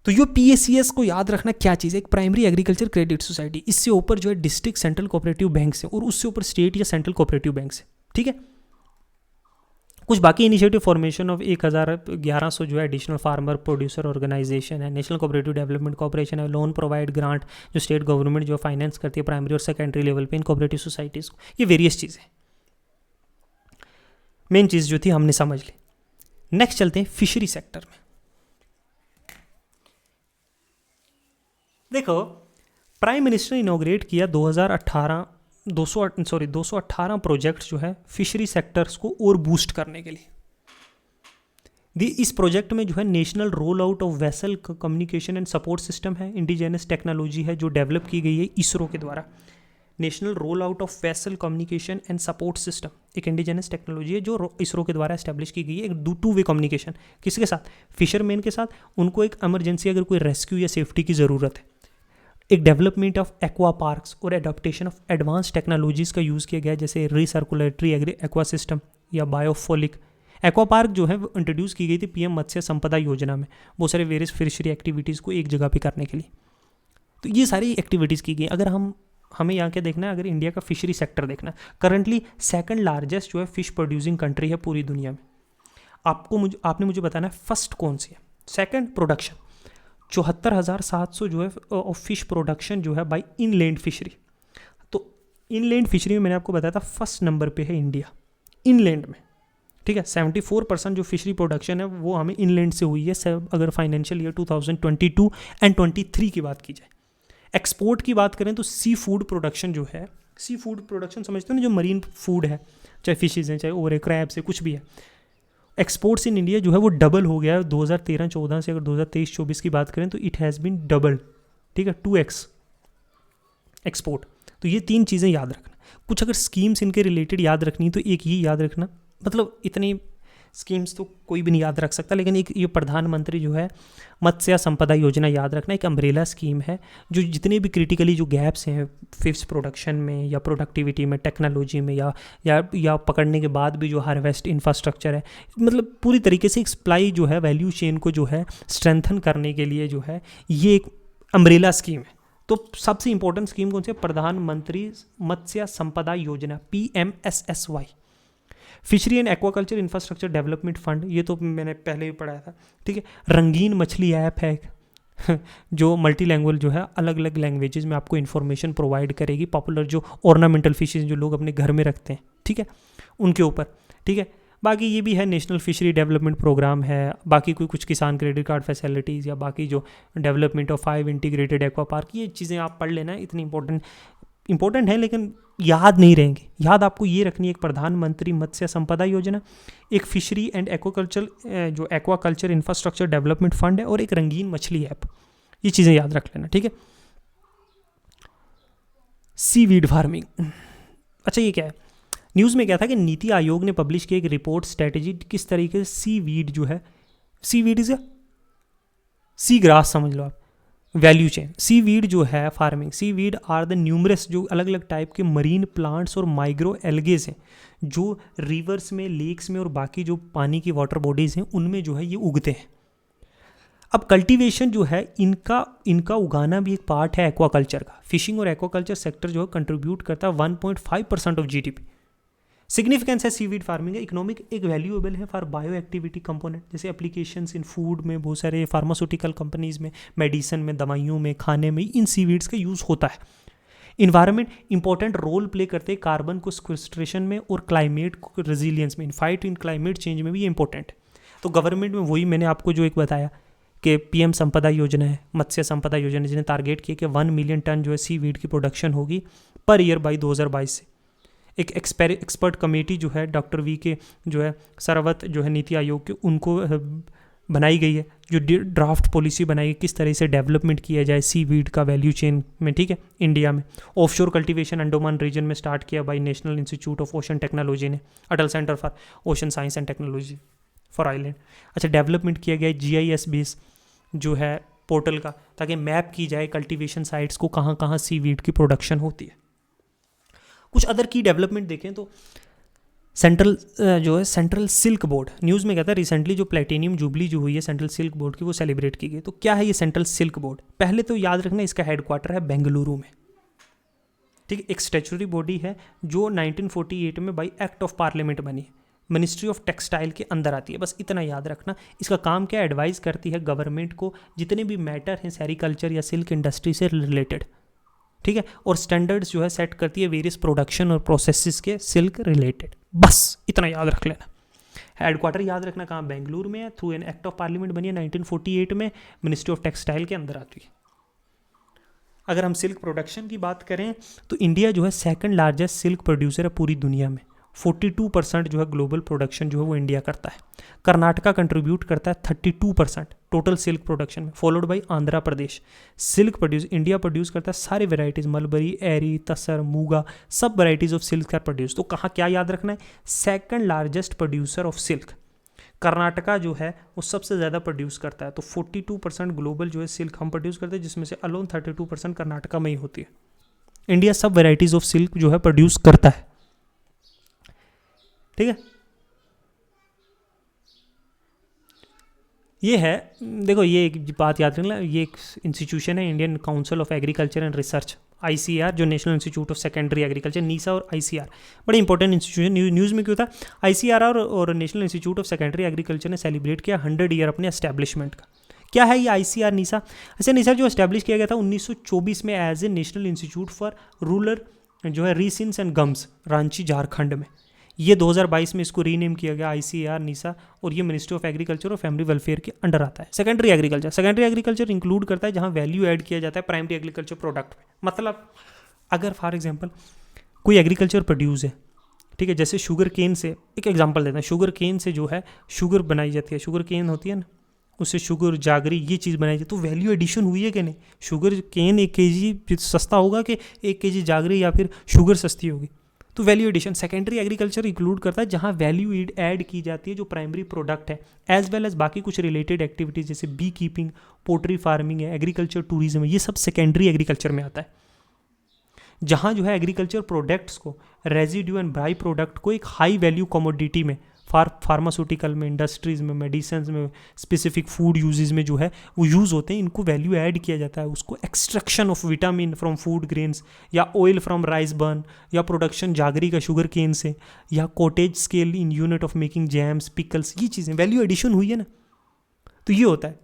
तो ये PACS को याद रखना क्या चीज़ है, एक प्राइमरी एग्रीकल्चर क्रेडिट सोसाइटी, इससे ऊपर जो है डिस्ट्रिक्ट सेंट्रल कोऑपरेटिव बैंक्स है, और उससे ऊपर स्टेट या सेंट्रल कोऑपरेटिव बैंक्स है। ठीक है, कुछ बाकी इनिशिएटिव, फॉर्मेशन ऑफ 1100 जो है एडिशनल फार्मर प्रोड्यूसर ऑर्गेनाइजेशन है, नेशनल कोऑपरेटिव डेवलपमेंट कॉर्पोरेशन है, लोन प्रोवाइड ग्रांट जो स्टेट गवर्नमेंट जो फाइनेंस करती है प्राइमरी और सेकेंडरी लेवल पे इन कोऑपरेटिव सोसाइटीज़ को, ये वेरियस चीज़ें। मेन चीज़ जो थी हमने समझ ली। नेक्स्ट चलते हैं फिशरी सेक्टर में। देखो, प्राइम मिनिस्टर ने इनॉग्रेट किया 218 प्रोजेक्ट्स जो है फिशरी सेक्टर्स को और बूस्ट करने के लिए। इस प्रोजेक्ट में जो है national roll out of vessel communication and support system है, इंडिजिनस टेक्नोलॉजी है जो डेवलप की गई है इसरो के द्वारा। National roll out of vessel communication and support system एक इंडिजिनस टेक्नोलॉजी है जो इसरो के द्वारा एस्टेब्लिश की गई है। एक टू वे कम्युनिकेशन किसके साथ? फिशरमैन के साथ। उनको एक इमरजेंसी अगर कोई रेस्क्यू या सेफ्टी की ज़रूरत है। एक डेवलपमेंट ऑफ एक्वा पार्क्स और एडॉप्टेशन ऑफ एडवांस टेक्नोलॉजीज़ का यूज़ किया गया है, जैसे रिसर्कुलेटरी एक्वा सिस्टम या बायोफोलिक एक्वा पार्क जो है वो इंट्रोड्यूस की गई थी पीएम मत्स्य संपदा योजना में, बहुत सारे वेरियस फिशरी एक्टिविटीज़ को एक जगह पे करने के लिए। तो ये सारी एक्टिविटीज़ की गई। अगर हमें यहाँ क्या देखना है, अगर इंडिया का फिशरी सेक्टर देखना है, करंटली सेकंड लार्जेस्ट जो है फिश प्रोड्यूसिंग कंट्री है पूरी दुनिया में। आपने मुझे बताना है फर्स्ट कौन सी है। सेकंड प्रोडक्शन 74,700 जो है ऑफ फिश प्रोडक्शन जो है बाई इनलैंड फिशरी। तो इनलैंड फिशरी में मैंने आपको बताया था फर्स्ट नंबर पे है इंडिया इनलैंड में, ठीक है। 74% जो फिशरी प्रोडक्शन है वो हमें इनलैंड से हुई है, अगर फाइनेंशियल ईयर 2022 एंड 23 की बात की जाए। एक्सपोर्ट की बात करें तो सी फूड प्रोडक्शन जो है, सी फूड प्रोडक्शन समझते हो ना, जो मरीन फूड है, चाहे फिशेज़ हैं, चाहे ओवर क्रैब से कुछ भी है, एक्सपोर्ट्स इन इंडिया जो है वो डबल हो गया है 2013-14 से। अगर 2023-24 की बात करें तो इट हैज़ बीन डबल, ठीक है, 2x एक्सपोर्ट। तो ये 3 चीज़ें याद रखना। कुछ अगर स्कीम्स इनके रिलेटेड याद रखनी तो एक ये याद रखना, मतलब इतनी स्कीम्स तो कोई भी नहीं याद रख सकता, लेकिन एक ये प्रधानमंत्री जो है मत्स्य संपदा योजना याद रखना, एक अम्ब्रेला स्कीम है जो जितने भी क्रिटिकली जो गैप्स हैं फिश प्रोडक्शन में या प्रोडक्टिविटी में, टेक्नोलॉजी में या पकड़ने के बाद भी जो हार्वेस्ट इंफ्रास्ट्रक्चर है, मतलब पूरी तरीके से एक सप्लाई जो है वैल्यू चेन को जो है स्ट्रेंथन करने के लिए जो है ये एक अम्ब्रेला स्कीम है। तो सबसे इंपॉर्टेंट स्कीम कौन सी है? प्रधानमंत्री मत्स्य संपदा योजना, PMSSY, fishery and aquaculture infrastructure development fund. ये तो मैंने पहले भी पढ़ाया था, ठीक है। रंगीन मछली ऐप है जो मल्टी लैंग्वेज जो है अलग अलग लैंग्वेजेस में आपको इन्फॉर्मेशन प्रोवाइड करेगी, पॉपुलर जो ऑर्नामेंटल फिशेज जो लोग अपने घर में रखते हैं, ठीक है, उनके ऊपर, ठीक है। बाकी ये भी है नेशनल फिशरी डेवलपमेंट प्रोग्राम है, बाकी कोई कुछ किसान क्रेडिट कार्ड फैसिलिटीज़ या बाकी जो development of 5 integrated aqua park, ये चीज़ें आप पढ़ लेना, इतनी इंपॉर्टेंट है लेकिन याद नहीं रहेंगे। याद आपको ये रखनी है, एक प्रधानमंत्री मत्स्य संपदा योजना, एक फिशरी एंड एक्वाकल्चर जो एक्वाकल्चर इंफ्रास्ट्रक्चर डेवलपमेंट फंड है, और एक रंगीन मछली ऐप। ये चीज़ें याद रख लेना, ठीक है। सीवीड फार्मिंग, अच्छा ये क्या है? न्यूज़ में क्या था कि नीति आयोग ने पब्लिश किया एक रिपोर्ट स्ट्रेटेजी किस तरीके से सीवीड जो है, सीवीड इज सी ग्रास समझ लो आप, वैल्यू चेन। सीवीड जो है farming, seaweed are the numerous जो अलग अलग टाइप के मरीन प्लांट्स और माइक्रो एल्गेज हैं जो रिवर्स में, लेक्स में और बाकी जो पानी की वाटर बॉडीज़ हैं उनमें जो है ये उगते हैं। अब कल्टीवेशन जो है इनका उगाना भी एक पार्ट है एक्वाकल्चर का। फिशिंग और एक्वाकल्चर सेक्टर जो है कंट्रीब्यूट करता है 1.5% ऑफ GDP। सिग्निफिकेंस है सीवीड फार्मिंग है, इकोनॉमिक एक वैल्यूएबल है फॉर बायो एक्टिविटी कंपोनेंट, जैसे एप्लीकेशंस इन फूड में, बहुत सारे फार्मास्यूटिकल कंपनीज में, मेडिसिन में, दवाइयों में, खाने में, इन सीवीड्स का यूज़ होता है। इन्वायरमेंट इंपॉर्टेंट रोल प्ले करते हैं कार्बन को सिक्वेस्ट्रेशन में और क्लाइमेट रेजिलियंस में, in fight in climate change में भी ये इंपॉर्टेंट है। तो गवर्नमेंट में वही मैंने आपको जो एक बताया कि PM संपदा योजना है, मत्स्य संपदा योजना, जिन्हें टारगेट किया कि 1 मिलियन टन जो है सीवीड की प्रोडक्शन होगी पर ईयर बाई 2022 से। एक एक्सपर्ट कमेटी जो है डॉक्टर VK जो है सरवत जो है नीति आयोग के, उनको बनाई गई है जो ड्राफ्ट पॉलिसी बनाई है किस तरह से डेवलपमेंट किया जाए सीवीड का वैल्यू चेन में, ठीक है। इंडिया में ऑफशोर कल्टीवेशन अंडोमान रीजन में स्टार्ट किया by national institute of ocean technology ने, Atal centre for ocean science and technology for island. अच्छा, डेवलपमेंट किया गया GIS बेस जो है पोर्टल का, ताकि मैप की जाए कल्टीवेशन साइट्स को कहाँ कहाँ सीवीड की प्रोडक्शन होती है। कुछ अदर की डेवलपमेंट देखें तो सेंट्रल सिल्क बोर्ड, न्यूज़ में कहता है रिसेंटली जो प्लेटिनियम जुबली जो हुई है सेंट्रल सिल्क बोर्ड की, वो सेलिब्रेट की गई। तो क्या है ये सेंट्रल सिल्क बोर्ड? पहले तो याद रखना इसका हेडक्वार्टर है बेंगलुरु में, ठीक है। एक स्टैच्यूटरी बॉडी है जो 1948 में बाई एक्ट ऑफ पार्लियामेंट बनी है, मिनिस्ट्री ऑफ टेक्सटाइल के अंदर आती है, बस इतना याद रखना। इसका काम क्या, एडवाइस करती है गवर्नमेंट को जितने भी मैटर हैं सेरिकल्चर या सिल्क इंडस्ट्री से रिलेटेड, ठीक है, और स्टैंडर्ड्स जो है सेट करती है वेरियस प्रोडक्शन और प्रोसेसेस के सिल्क रिलेटेड। बस इतना याद रख लेना। हेडक्वार्टर याद रखना कहाँ, बेंगलुरु में है, through an act of parliament बनी है 1948 में, मिनिस्ट्री ऑफ टेक्सटाइल के अंदर आती है। अगर हम सिल्क प्रोडक्शन की बात करें तो इंडिया जो है सेकंड लार्जेस्ट सिल्क प्रोड्यूसर है पूरी दुनिया में। 42% जो है ग्लोबल प्रोडक्शन जो है वो इंडिया करता है। कर्नाटका कंट्रीब्यूट करता है 32% टोटल सिल्क प्रोडक्शन में, followed by Andhra Pradesh. Silk produce India produce करता है सारी वेराइटीज़, मलबरी, एरी, तसर, मूगा, सब वेराइटीज़ ऑफ सिल्क का प्रोड्यूस। तो कहाँ क्या याद रखना है, second largest producer of silk Karnataka जो है वो सबसे ज़्यादा प्रोड्यूस करता है। तो 42% ग्लोबल जो है सिल्क हम प्रोड्यूस करते हैं, जिसमें से अलोन 32% कर्नाटका में ही होती है। इंडिया सब वेराइटीज़ ऑफ सिल्क जो है प्रोड्यूस करता है, ठीक है। ये है, देखो ये एक बात याद रखना, ये एक इंस्टीट्यूशन है Indian council of agriculture and research, ICAR, जो national institute of secondary agriculture, NISA और ICAR बड़े इंपॉर्टेंट इंस्टीट्यूशन। न्यूज़ में क्यों था, ICAR और national institute of secondary agriculture ने सेलिब्रेट किया 100 ईयर अपने एस्टैब्लिशमेंट का। क्या है ये ICAR नीसा? ऐसे नीसा जो एस्टैब्लिश किया गया था 1924 में as a national institute for rural जो है resins and gums, Ranchi Jharkhand में। ये 2022 में इसको रीनेम किया गया ICAR नीसा, और ये मिनिस्ट्री ऑफ एग्रीकल्चर और फैमिली वेलफेयर के अंडर आता है। सेकेंडरी एग्रीकल्चर इंक्लूड करता है जहाँ वैल्यू ऐड किया जाता है प्राइमरी एग्रीकल्चर प्रोडक्ट में। मतलब अगर फॉर एग्जांपल कोई एग्रीकल्चर प्रोड्यूस है, ठीक है, जैसे शुगर केन से, एक एग्जांपल देते हैं, शुगर केन से जो है शुगर बनाई जाती है, शुगर केन होती है ना, उससे शुगर, जागरी, ये चीज़ बनाई जाती है, तो वैल्यू एडिशन हुई है कि नहीं? शुगर केन 1 kg सस्ता होगा कि 1 kg जागरी या फिर शुगर सस्ती होगी? तो value addition secondary agriculture include करता है जहाँ वैल्यू ऐड की जाती है जो प्राइमरी प्रोडक्ट है, एज वेल एज बाकी कुछ रिलेटेड एक्टिविटीज़ जैसे बी कीपिंग, पोल्ट्री फार्मिंग है, एग्रीकल्चर टूरिज्म है, ये सब सेकेंडरी एग्रीकल्चर में आता है। जहाँ जो है एग्रीकल्चर प्रोडक्ट्स को, रेजिड्यू एंड बाई प्रोडक्ट को एक हाई वैल्यू कमोडिटी में, फार्मास्यूटिकल में, इंडस्ट्रीज़ में, मेडिसिन में, स्पेसिफिक फूड यूजेस में जो है वो यूज़ होते हैं, इनको वैल्यू ऐड किया जाता है। उसको extraction of vitamin from food grains, या ऑयल फ्रॉम राइस बर्न, या प्रोडक्शन जागरी का शुगर केन से, या cottage scale in unit of making jams, pickles, ये चीज़ें वैल्यू एडिशन हुई है ना, तो ये होता है,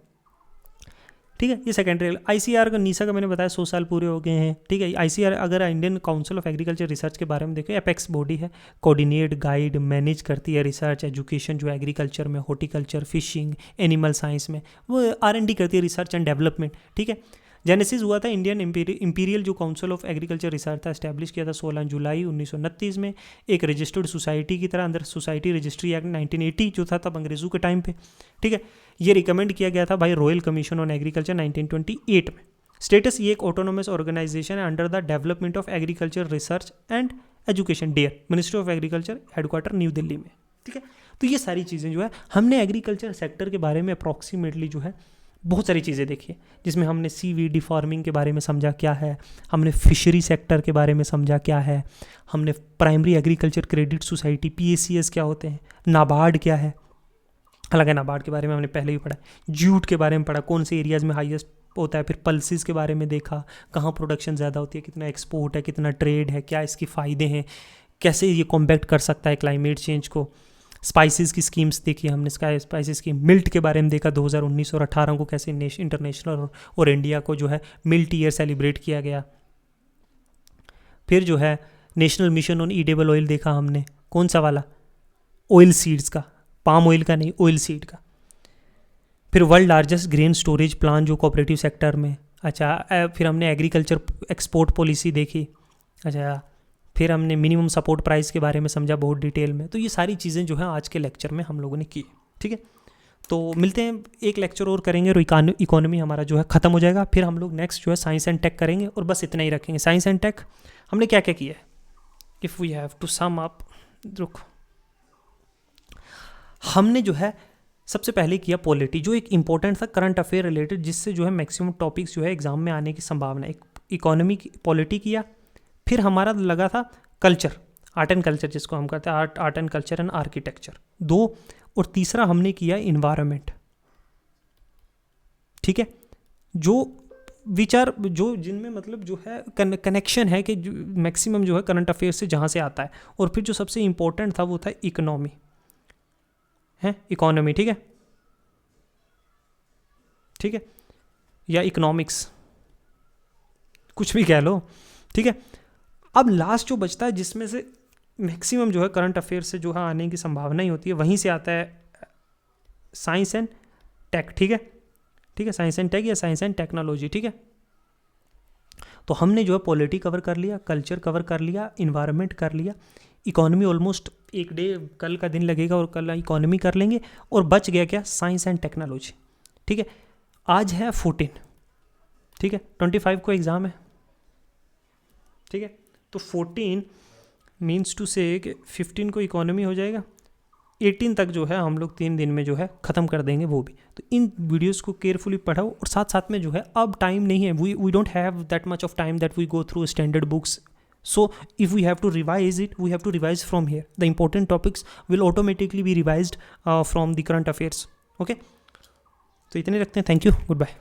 ठीक है। ये सेकेंडरी। ICAR का, नीसा का मैंने बताया 100 साल पूरे हो गए हैं, ठीक है। ICAR अगर Indian council of agriculture research के बारे में देखें, एपेक्स बॉडी है, कोऑर्डिनेट, गाइड, मैनेज करती है रिसर्च एजुकेशन जो एग्रीकल्चर में, हॉर्टिकल्चर, फिशिंग, एनिमल साइंस में, वो R&D करती है, रिसर्च एंड डेवलपमेंट, ठीक है। जेनेसिस हुआ था इंडियन इंपीरियल जो काउंसिल ऑफ एग्रीकल्चर रिसर्च था, एस्टैब्लिश किया था 16 जुलाई 1929 में, एक रजिस्टर्ड सोसाइटी की तरह, अंदर सोसाइटी रजिस्ट्री एक्ट 1980 जो था तब अंग्रेज़ों के टाइम पे, ठीक है। ये रिकमेंड किया गया था by royal commission on agriculture 1928 में। स्टेटस, ये एक ऑटोनोमस ऑर्गेनाइजेशन है under the development of agriculture research and education, DARE, ministry of agriculture, headquarter new Delhi में, ठीक है। तो ये सारी चीज़ें जो है हमने एग्रीकल्चर सेक्टर के बारे में अप्रॉक्सीमेटली जो है बहुत सारी चीज़ें देखी है, जिसमें हमने सीवीडी फार्मिंग के बारे में समझा क्या है, हमने फिशरी सेक्टर के बारे में समझा क्या है, हमने primary agriculture credit society PACS क्या होते हैं, नाबार्ड क्या है, हालांकि नाबार्ड के बारे में हमने पहले ही पढ़ा, जूट के बारे में पढ़ा, कौन से एरियाज़ में हाईएस्ट होता है, फिर पल्सेस के बारे में देखा, कहाँ प्रोडक्शन ज़्यादा होती है, कितना एक्सपोर्ट है, कितना ट्रेड है, क्या इसके फ़ायदे हैं, कैसे ये कॉम्बैक्ट कर सकता है क्लाइमेट चेंज को। स्पाइसेस की स्कीम्स देखी हमने, स्पाइसेस की, मिल्ट के बारे में देखा 2019 और 18 को कैसे इंटरनेशनल और इंडिया को जो है मिल्ट ईयर सेलिब्रेट किया गया। फिर जो है national mission on edible oil देखा हमने, कौन सा वाला, ऑयल सीड्स का, पाम ऑयल का नहीं, ऑयल सीड का। फिर world largest grain storage plan जो कोऑपरेटिव सेक्टर में, अच्छा। फिर हमने एग्रीकल्चर एक्सपोर्ट पॉलिसी देखी, अच्छा। फिर हमने मिनिमम सपोर्ट प्राइस के बारे में समझा बहुत डिटेल में। तो ये सारी चीज़ें जो है आज के लेक्चर में हम लोगों ने की, ठीक है। तो मिलते हैं, एक लेक्चर और करेंगे और इकोनॉमी हमारा जो है ख़त्म हो जाएगा। फिर हम लोग नेक्स्ट जो है साइंस एंड टेक करेंगे, और बस इतना ही रखेंगे। साइंस एंड टेक हमने क्या क्या किया है, if we have to sum up, रुक, हमने जो है सबसे पहले किया पॉलिटी, जो एक इंपॉर्टेंट था करंट अफेयर रिलेटेड, जिससे जो है मैक्सिमम टॉपिक्स जो है एग्जाम में आने की संभावना। एक इकोनॉमी की पॉलिटी किया। फिर हमारा लगा था कल्चर, आर्ट एंड कल्चर जिसको हम कहते हैं, art and culture and architecture 2, और तीसरा हमने किया इन्वायरमेंट, ठीक है। जो विचार जो जिनमें मतलब जो है कनेक्शन है कि मैक्सिमम जो है करंट अफेयर से जहाँ से आता है। और फिर जो सबसे इंपॉर्टेंट था वो था इकोनॉमी है, इकोनॉमी, ठीक है, ठीक है, या इकोनॉमिक्स, कुछ भी कह लो, ठीक है। अब लास्ट जो बचता है जिसमें से मैक्सिमम जो है करंट अफेयर से जो है आने की संभावना ही होती है, वहीं से आता है साइंस एंड टेक, ठीक है, ठीक है, साइंस एंड टेक या साइंस एंड टेक्नोलॉजी, ठीक है। तो हमने जो है पॉलिटी कवर कर लिया, कल्चर कवर कर लिया, इन्वायरमेंट कर लिया, इकोनॉमी ऑलमोस्ट एक डे कल का दिन लगेगा और कल इकोनॉमी कर लेंगे, और बच गया क्या, साइंस एंड टेक्नोलॉजी, ठीक है। आज है 14, ठीक है, 25 को एग्ज़ाम है, ठीक है। तो 14 मीन्स टू से कि 15 को इकोनॉमी हो जाएगा, 18 तक जो है हम लोग 3 दिन में जो है ख़त्म कर देंगे वो भी। तो इन वीडियोस को केयरफुली पढ़ाओ, और साथ साथ में जो है अब टाइम नहीं है, we don't have that much of time that we go through standard books, so if we have to revise it, we have to revise from here. The important topics will automatically be revised from the current affairs. Okay, तो इतने रखते हैं, thank you, good bye.